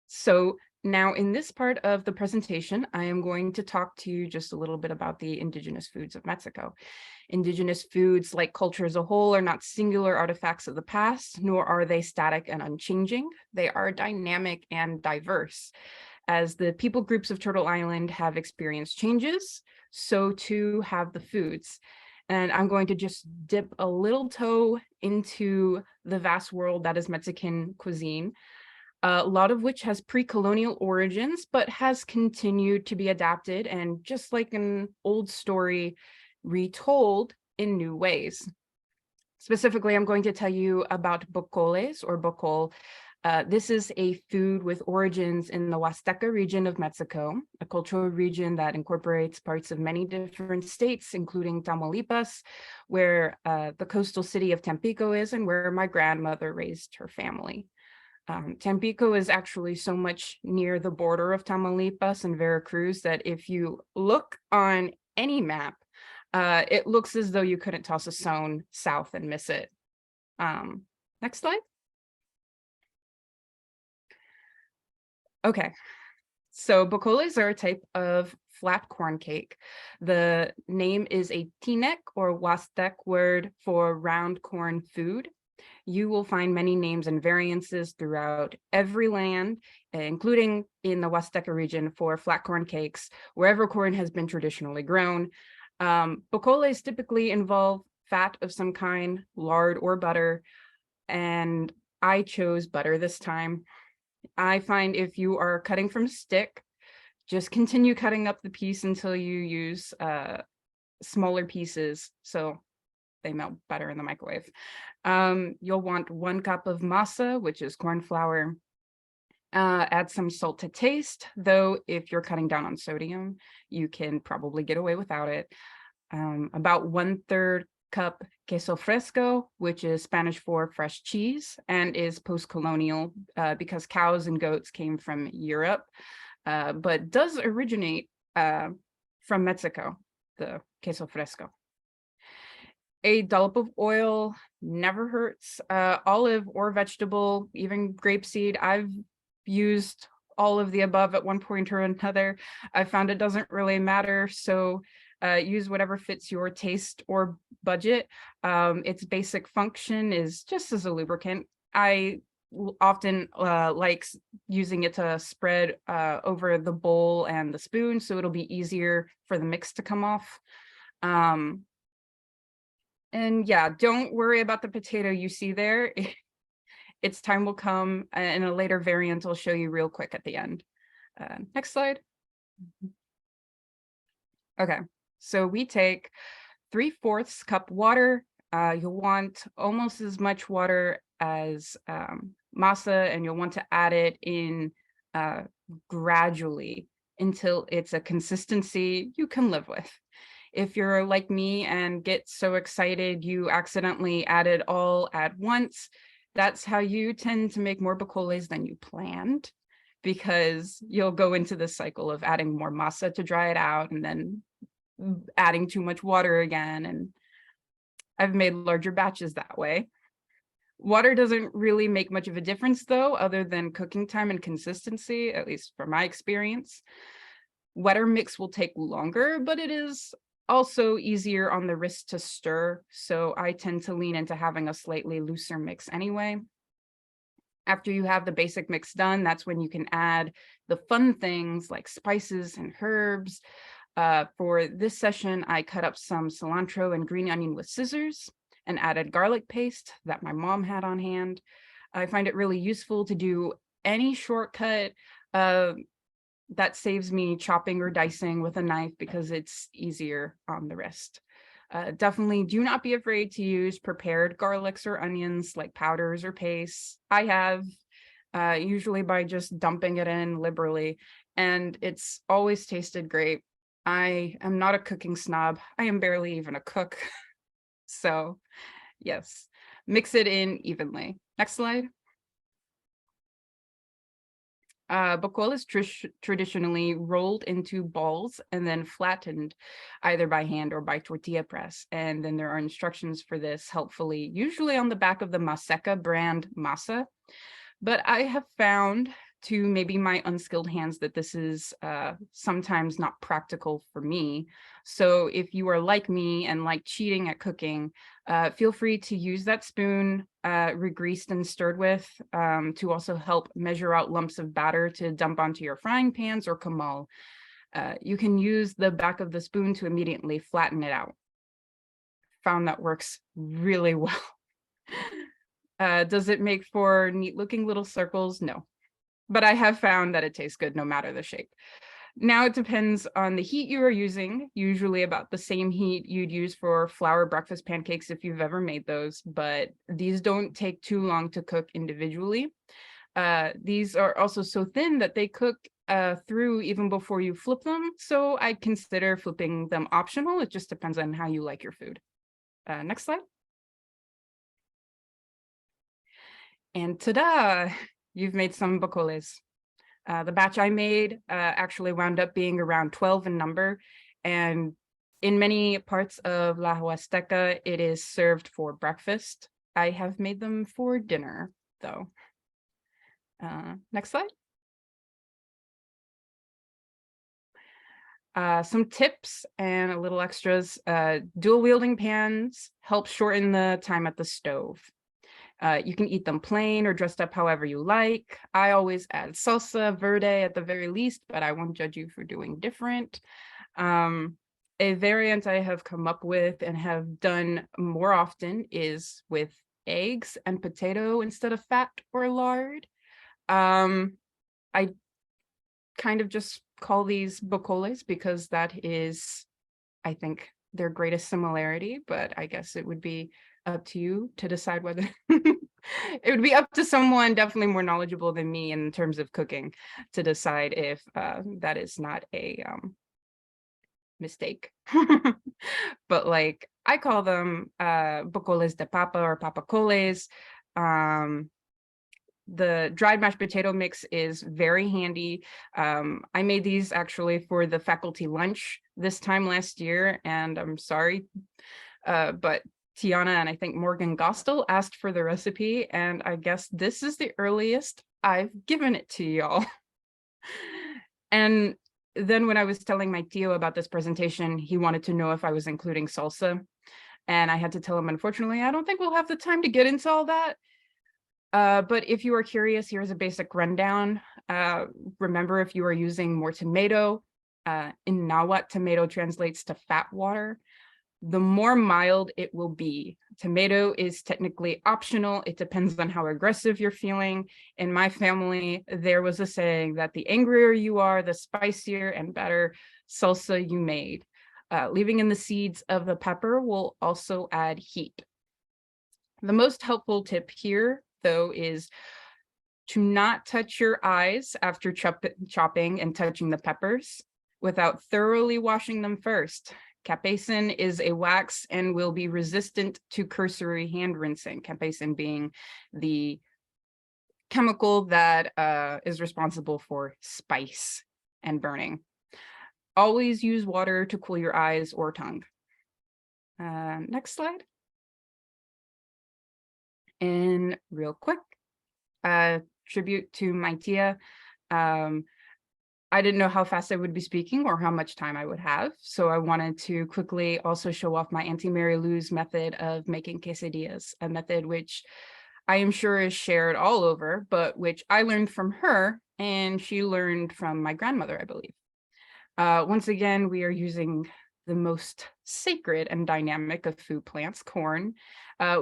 So now in this part of the presentation, I am going to talk to you just a little bit about the indigenous foods of Mexico. Indigenous foods, like culture as a whole, are not singular artifacts of the past, nor are they static and unchanging. They are dynamic and diverse. As the people groups of Turtle Island have experienced changes, so too have the foods. And I'm going to just dip a little toe into the vast world that is Mexican cuisine, a lot of which has pre-colonial origins, but has continued to be adapted and, just like an old story, retold in new ways. Specifically, I'm going to tell you about bocoles, or bocol. This is a food with origins in the Huasteca region of Mexico, a cultural region that incorporates parts of many different states, including Tamaulipas, where the coastal city of Tampico is, and where my grandmother raised her family. Tampico is actually so much near the border of Tamaulipas and Veracruz that if you look on any map, it looks as though you couldn't toss a stone south and miss it. Next slide. Okay, so bocoles are a type of flat corn cake. The name is a Tinec or Huastec word for round corn food. You will find many names and variances throughout every land, including in the Huasteca region for flat corn cakes, wherever corn has been traditionally grown. Bocoles typically involve fat of some kind, lard or butter, and I chose butter this time. I find if you are cutting from a stick, just continue cutting up the piece until you use smaller pieces so they melt better in the microwave. You'll want 1 cup of masa, which is corn flour. Add some salt to taste, though if you're cutting down on sodium, you can probably get away without it. About 1/3 cup queso fresco, which is Spanish for fresh cheese and is post-colonial because cows and goats came from Europe, but does originate from Mexico, the queso fresco. A dollop of oil never hurts. Olive or vegetable, even grapeseed. I've used all of the above at one point or another. I found it doesn't really matter, so use whatever fits your taste or budget. Its basic function is just as a lubricant. I often like using it to spread over the bowl and the spoon, so it'll be easier for the mix to come off. And yeah, don't worry about the potato you see there. Its time will come in a later variant I'll show you real quick at the end. Next slide. Okay, so we take 3/4 cup water. You'll want almost as much water as masa, and you'll want to add it in gradually until it's a consistency you can live with. If you're like me and get so excited you accidentally add it all at once, that's how you tend to make more bocoles than you planned, because you'll go into this cycle of adding more masa to dry it out and then adding too much water again. And I've made larger batches that way. Water doesn't really make much of a difference though, other than cooking time and consistency, at least from my experience. Wetter mix will take longer, but it is also easier on the wrist to stir. So I tend to lean into having a slightly looser mix anyway. After you have the basic mix done, that's when you can add the fun things like spices and herbs. For this session, I cut up some cilantro and green onion with scissors and added garlic paste that my mom had on hand. I find it really useful to do any shortcut that saves me chopping or dicing with a knife because it's easier on the wrist. Definitely do not be afraid to use prepared garlics or onions like powders or pastes. I have, usually by just dumping it in liberally, and it's always tasted great. I am not a cooking snob. I am barely even a cook. So yes, mix it in evenly. Next slide. Bocoles traditionally rolled into balls and then flattened either by hand or by tortilla press. And then there are instructions for this helpfully, usually on the back of the Maseca brand masa. But I have found to maybe my unskilled hands that this is sometimes not practical for me. So if you are like me and like cheating at cooking, feel free to use that spoon regreased and stirred with to also help measure out lumps of batter to dump onto your frying pans or comal. You can use the back of the spoon to immediately flatten it out. Found that works really well. Does it make for neat looking little circles? No. But I have found that it tastes good no matter the shape. Now it depends on the heat you are using, usually about the same heat you'd use for flour breakfast pancakes if you've ever made those, but these don't take too long to cook individually. These are also so thin that they cook through even before you flip them, so I consider flipping them optional. It just depends on how you like your food. Next slide. And ta-da! You've made some bocoles. The batch I made actually wound up being around 12 in number, and in many parts of La Huasteca, it is served for breakfast. I have made them for dinner, though. Next slide. Some tips and a little extras. Dual wielding pans help shorten the time at the stove. You can eat them plain or dressed up however you like. I always add salsa verde at the very least, but I won't judge you for doing different. A variant I have come up with and have done more often is with eggs and potato instead of fat or lard. I kind of just call these bocoles because that is, I think, their greatest similarity, but I guess it would be up to you to decide whether it would be up to someone definitely more knowledgeable than me in terms of cooking to decide if that is not a mistake. But like I call them bocoles de papa or papacoles. The dried mashed potato mix is very handy. I made these actually for the faculty lunch this time last year, and I'm sorry, but Tiana and I think Morgan Gostel asked for the recipe, and I guess this is the earliest I've given it to y'all. And then when I was telling my tío about this presentation, he wanted to know if I was including salsa, and I had to tell him, unfortunately, I don't think we'll have the time to get into all that. But if you are curious, here's a basic rundown. Remember, if you are using more tomato, in Nahuatl, tomato translates to fat water. The more mild it will be. Tomato is technically optional. It depends on how aggressive you're feeling. In my family, there was a saying that the angrier you are, the spicier and better salsa you made. Leaving in the seeds of the pepper will also add heat. The most helpful tip here, though, is to not touch your eyes after chopping and touching the peppers without thoroughly washing them first. Capsaicin is a wax and will be resistant to cursory hand rinsing, capsaicin being the chemical that is responsible for spice and burning. always use water to cool your eyes or tongue. Next slide. And real quick, tribute to my tia. I didn't know how fast I would be speaking or how much time I would have. So I wanted to quickly also show off my Auntie Mary Lou's method of making quesadillas, a method which I am sure is shared all over, but which I learned from her and she learned from my grandmother, I believe. Once again, we are using the most sacred and dynamic of food plants, corn.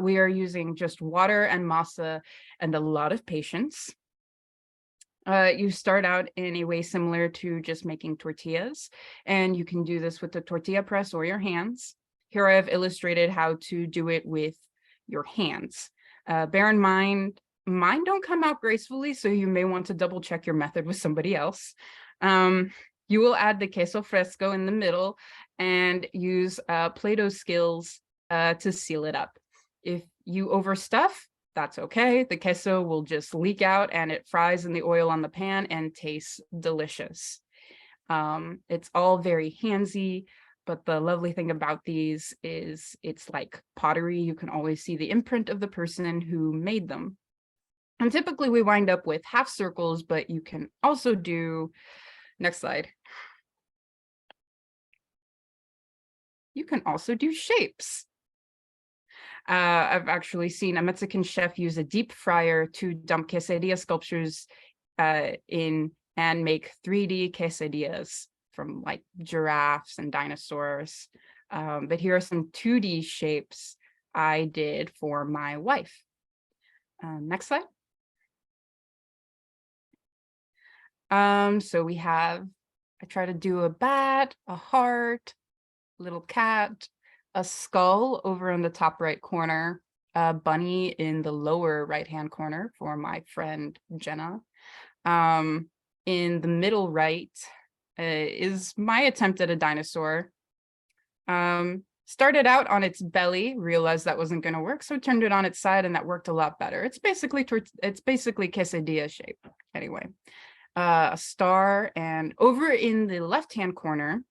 We are using just water and masa and a lot of patience. You start out in a way similar to just making tortillas, and you can do this with the tortilla press or your hands. Here I have illustrated how to do it with your hands. Bear in mind, mine don't come out gracefully, so you may want to double check your method with somebody else. You will add the queso fresco in the middle and use Play-Doh skills to seal it up. If you overstuff, that's okay. The queso will just leak out and it fries in the oil on the pan and tastes delicious. It's all very handsy, but the lovely thing about these is it's like pottery. You can always see the imprint of the person who made them. And typically we wind up with half circles, but you can also do, next slide. You can also do shapes. I've actually seen a Mexican chef use a deep fryer to dump quesadilla sculptures in and make 3D quesadillas from like giraffes and dinosaurs. But here are some 2D shapes I did for my wife. Next slide. So we have, I try to do a bat, a heart, little cat, a skull over in the top right corner, a bunny in the lower right-hand corner for my friend Jenna. In the middle right is my attempt at a dinosaur. Started out on its belly, realized that wasn't going to work, so turned it on its side, and that worked a lot better. It's basically quesadilla shape anyway. A star, and over in the left-hand corner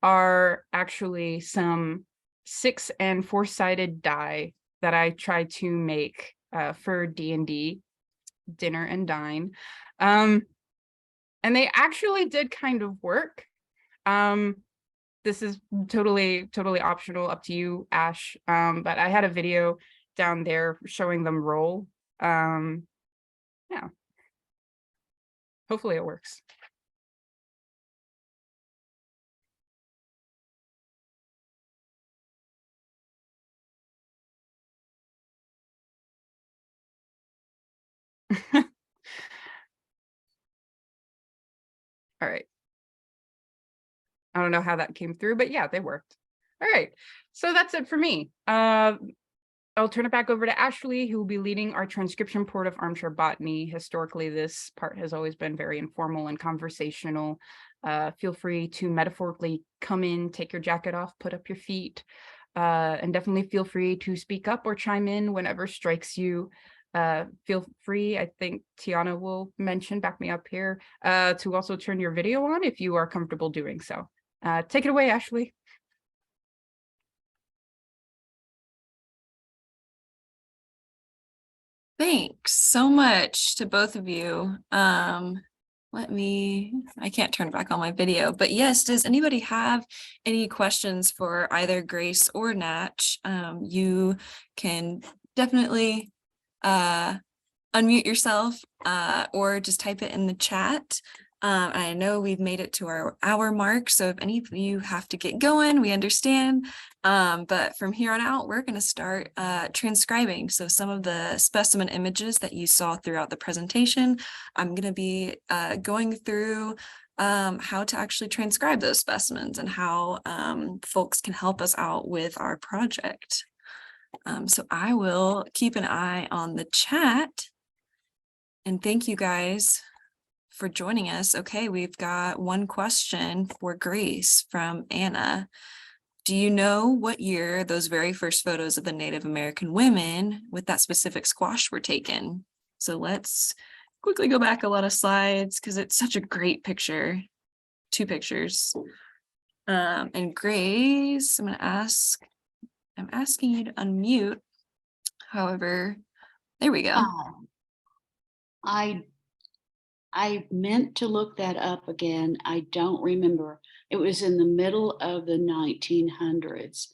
are actually some 6- and 4-sided die that I tried to make for D&D, Dinner and Dine. And they actually did kind of work. This is totally optional, up to you, Ash. But I had a video down there showing them roll. Yeah. Hopefully it works. All right. I don't know how that came through, but yeah, they worked. All right, so that's it for me. I'll turn it back over to Ashley, who will be leading our transcription part of Armchair Botany. Historically, this part has always been very informal and conversational. Feel free to metaphorically come in, take your jacket off, put up your feet, and definitely feel free to speak up or chime in whenever strikes you. Feel free, I think Tiana will mention, back me up here, to also turn your video on if you are comfortable doing so. Take it away, Ashley. Thanks so much to both of you. I can't turn back on my video, but yes, does anybody have any questions for either Grace or Natch? You can definitely unmute yourself or just type it in the chat. I know we've made it to our hour mark, so if any of you have to get going, we understand. But from here on out, we're going to start transcribing. So some of the specimen images that you saw throughout the presentation, I'm going to be going through how to actually transcribe those specimens and how folks can help us out with our project. So I will keep an eye on the chat. And thank you guys for joining us. Okay, we've got one question for Grace from Anna. Do you know what year those very first photos of the Native American women with that specific squash were taken? So let's quickly go back a lot of slides because it's such a great picture. 2 pictures. And Grace, I'm asking you to unmute. However, there we go. I meant to look that up again. I don't remember. It was in the middle of the 1900s.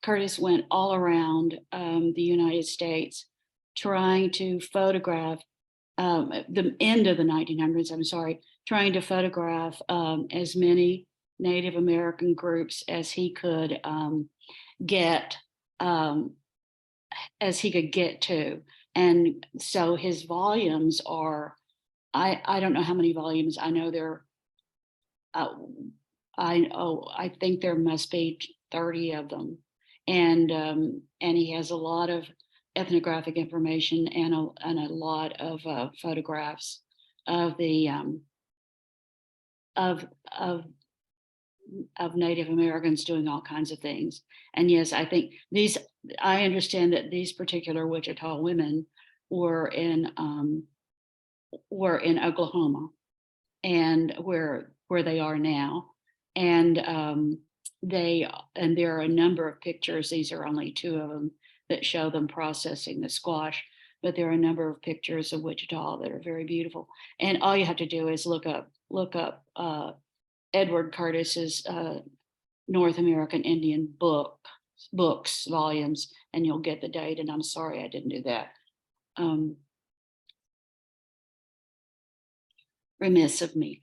Curtis went all around the United States trying to photograph the end of the 1900s, I'm sorry, trying to photograph as many Native American groups as he could get to. And so his volumes are, I don't know how many volumes. I know there, I think there must be 30 of them. And he has a lot of ethnographic information and a lot of photographs of the of Native Americans doing all kinds of things. And yes, I think I understand that these particular Wichita women were in Oklahoma, and where they are now. And there are a number of pictures. These are only 2 of them that show them processing the squash, but there are a number of pictures of Wichita that are very beautiful. And all you have to do is look up Edward Curtis's North American Indian books volumes, and you'll get the date. And I'm sorry I didn't do that. Remiss of me.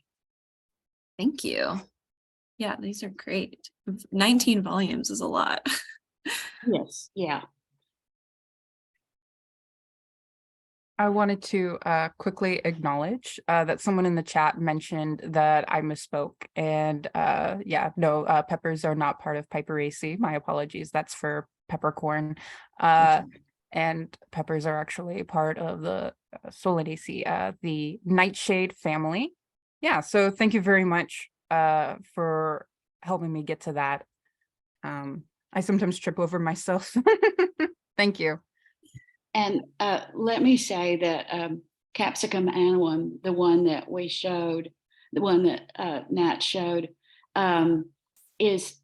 Thank you. Yeah, these are great. 19 volumes is a lot. Yes, yeah. I wanted to quickly acknowledge that someone in the chat mentioned that I misspoke, and peppers are not part of Piperaceae. My apologies. That's for peppercorn, and peppers are actually part of the Solidaceae, the nightshade family. Yeah, so thank you very much for helping me get to that. I sometimes trip over myself. Thank you. And let me say that Capsicum annuum, the one that we showed, the one that Nat showed, is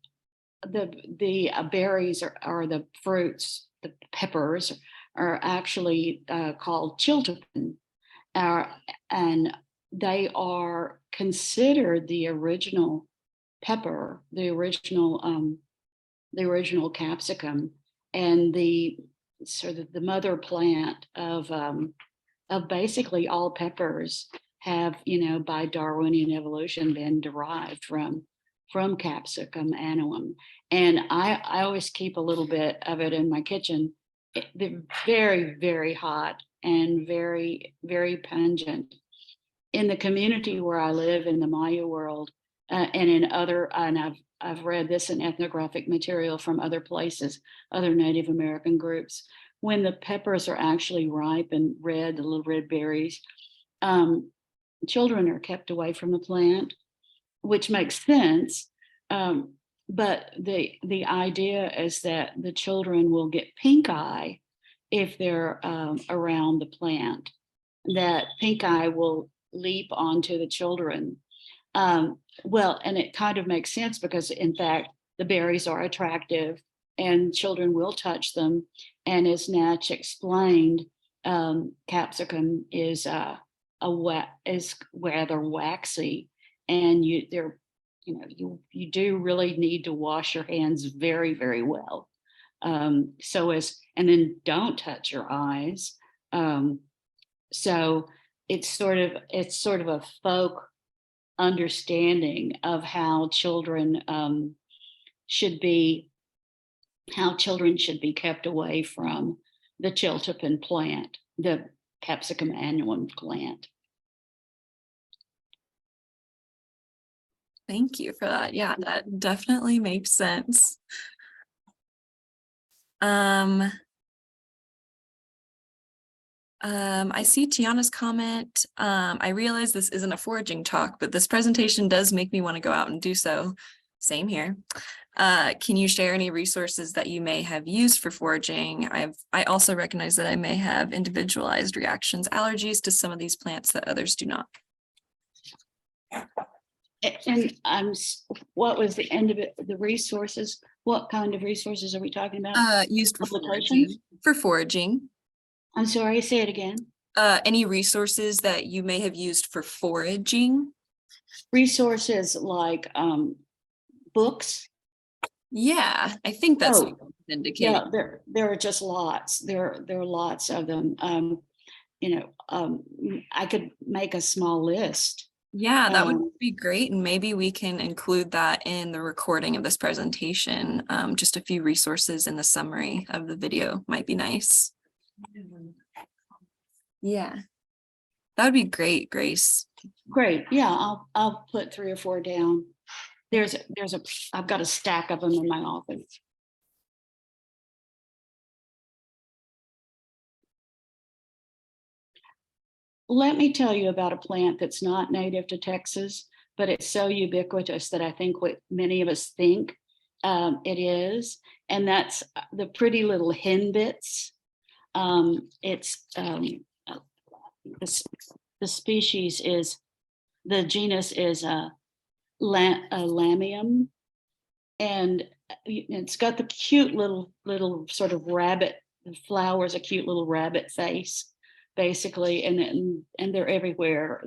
the berries or the fruits, the peppers are actually called chiltepin, and they are considered the original pepper, the original capsicum, and the sort of the mother plant of basically all peppers have, by Darwinian evolution, been derived from Capsicum annuum. And I always keep a little bit of it in my kitchen. They're very, very hot and very, very pungent. In the community where I live in the Maya world, and I've read this in ethnographic material from other places, other Native American groups, when the peppers are actually ripe and red, the little red berries, children are kept away from the plant, which makes sense. But the idea is that the children will get pink eye if they're around the plant, that pink eye will leap onto the children. Well, and it kind of makes sense because, in fact, the berries are attractive and children will touch them. And as Natch explained, capsicum is rather waxy, and you do really need to wash your hands very, very well. And then don't touch your eyes. So it's sort of a folk understanding of how children should be kept away from the chiltepin plant, the Capsicum annuum plant. Thank you for that. Yeah, that definitely makes sense. I see Tiana's comment. I realize this isn't a foraging talk, but this presentation does make me want to go out and do so. Same here. Can you share any resources that you may have used for foraging? I also recognize that I may have individualized reactions, allergies to some of these plants that others do not. And what was the end of it? The resources? What kind of resources are we talking about? Used for Publications? foraging. For foraging. I'm sorry, say it again. Any resources that you may have used for foraging? Resources like books. Yeah, I think that's what Oh, it's indicating. yeah, there are just lots. There are lots of them. I could make a small list. Yeah, that would be great. And maybe we can include that in the recording of this presentation. Just a few resources in the summary of the video might be nice. Yeah, that would be great, Grace. Great. Yeah, I'll put 3 or 4 down. I've got a stack of them in my office. Let me tell you about a plant that's not native to Texas, but it's so ubiquitous that I think what many of us think it is, and that's the pretty little henbits. The species is, the genus is Lamium, and it's got the cute little sort of rabbit flowers, a cute little rabbit face, basically, and they're everywhere.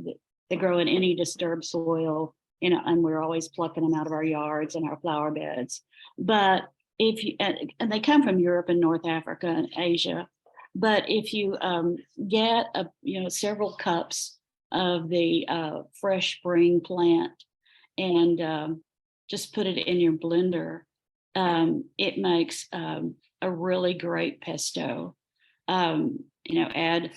They grow in any disturbed soil, and we're always plucking them out of our yards and our flower beds. But if you, and they come from Europe and North Africa and Asia. But if you get several cups of the fresh spring plant and just put it in your blender, it makes a really great pesto. Add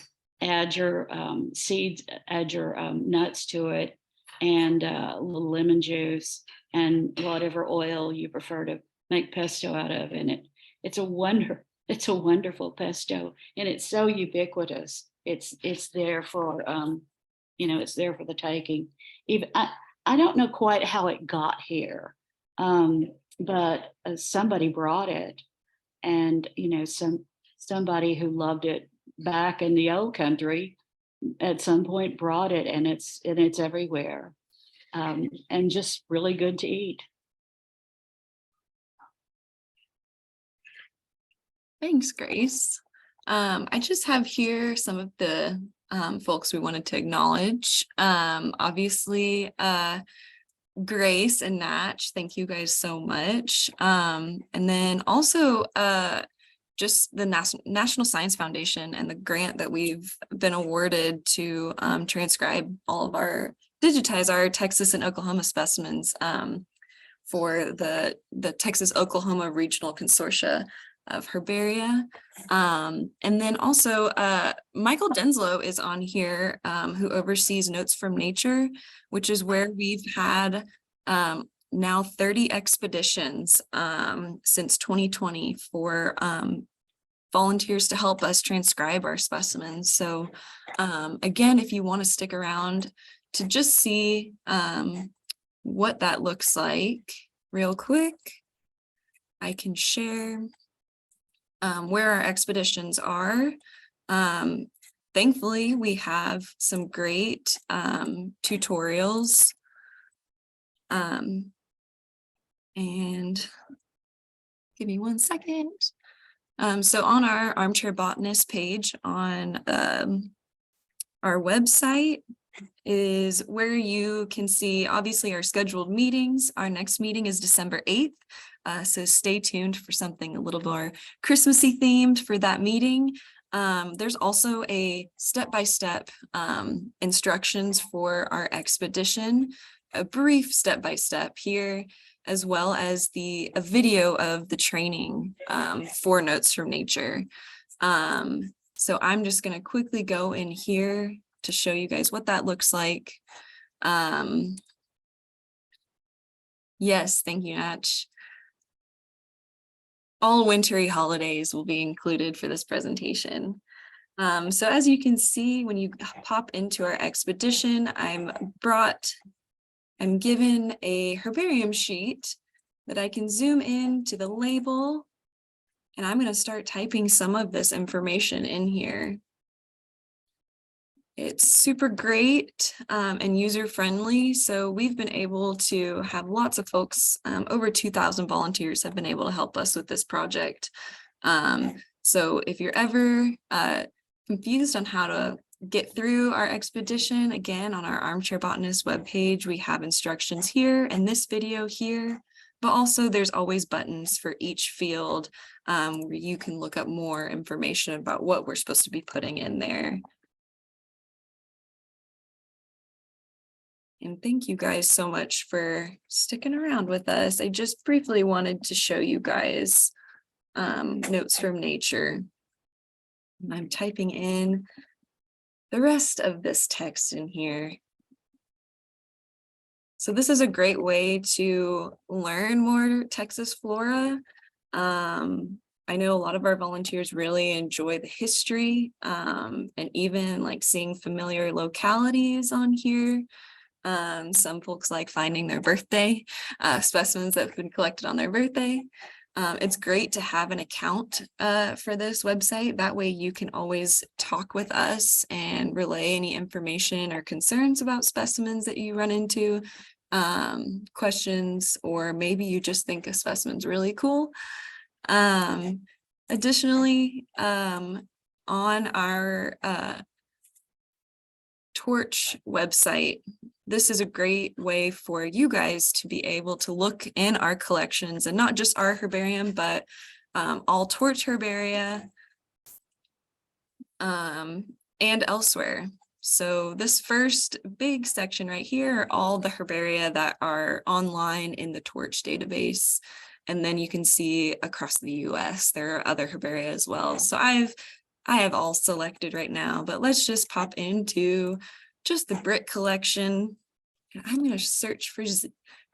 your seeds, add your nuts to it, and a little lemon juice and whatever oil you prefer to make pesto out of. And it's a wonderful pesto, and it's so ubiquitous. It's there for it's there for the taking. Even I don't know quite how it got here, but somebody brought it, and somebody who loved it back in the old country at some point brought it, and it's everywhere, and just really good to eat. Thanks, Grace. I just have here some of the folks we wanted to acknowledge. Obviously, Grace and Natch, thank you guys so much. And then also just the National Science Foundation and the grant that we've been awarded to digitize our Texas and Oklahoma specimens for the Texas-Oklahoma Regional Consortia of Herbaria. And then also Michael Denslow is on here, who oversees Notes from Nature, which is where we've had now 30 expeditions since 2020 for volunteers to help us transcribe our specimens. So again, if you want to stick around to just see what that looks like real quick, I can share where our expeditions are. Thankfully, we have some great tutorials. And give me 1 second. So on our Armchair Botanist page on our website is where you can see obviously our scheduled meetings. Our next meeting is December 8th. So stay tuned for something a little more Christmassy themed for that meeting. There's also a step-by-step instructions for our expedition, a brief step-by-step here, as well as a video of the training for Notes from Nature. So I'm just going to quickly go in here to show you guys what that looks like. Yes, thank you, Natch. All wintry holidays will be included for this presentation. So as you can see, when you pop into our expedition, I'm given a herbarium sheet that I can zoom in to the label, and I'm going to start typing some of this information in here. It's super great and user-friendly. So we've been able to have lots of folks, over 2,000 volunteers have been able to help us with this project. So if you're ever confused on how to get through our expedition, again, on our Armchair Botanist webpage, we have instructions here and this video here, but also there's always buttons for each field where you can look up more information about what we're supposed to be putting in there. And thank you guys so much for sticking around with us. I just briefly wanted to show you guys notes from nature. And I'm typing in the rest of this text in here. So this is a great way to learn more Texas flora. I know a lot of our volunteers really enjoy the history and even like seeing familiar localities on here. Some folks like finding their birthday, specimens that have been collected on their birthday. It's great to have an account for this website. That way you can always talk with us and relay any information or concerns about specimens that you run into, questions, or maybe you just think a specimen's really cool. Additionally, on our Torch website, this is a great way for you guys to be able to look in our collections, and not just our herbarium, but all Torch herbaria and elsewhere. So this first big section right here are all the herbaria that are online in the Torch database. And then you can see across the US, there are other herbaria as well. So I have all selected right now, but let's just pop into just the BRIT collection. I'm going to search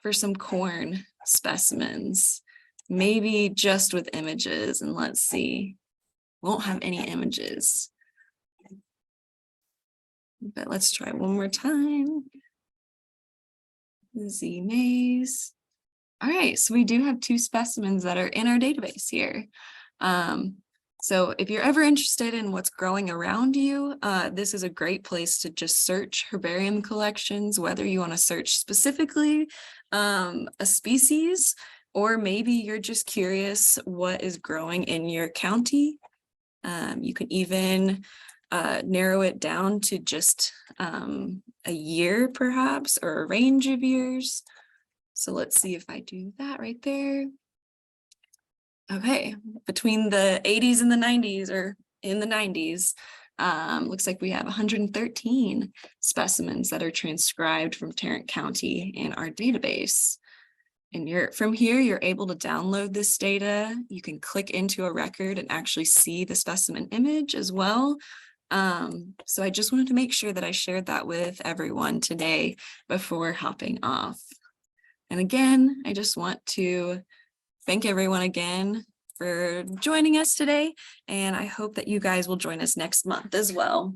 for some corn specimens, maybe just with images, and let's see. Won't have any images, but let's try one more time. Z maize. All right, so we do have 2 specimens that are in our database here. So if you're ever interested in what's growing around you, this is a great place to just search herbarium collections, whether you want to search specifically a species, or maybe you're just curious what is growing in your county. You can even narrow it down to just a year perhaps, or a range of years. So let's see if I do that right there. Okay, between the 80s and the 90s, or in the 90s, looks like we have 113 specimens that are transcribed from Tarrant County in our database. And from here, you're able to download this data. You can click into a record and actually see the specimen image as well. So I just wanted to make sure that I shared that with everyone today before hopping off. And again, I just want to thank everyone again for joining us today, and I hope that you guys will join us next month as well.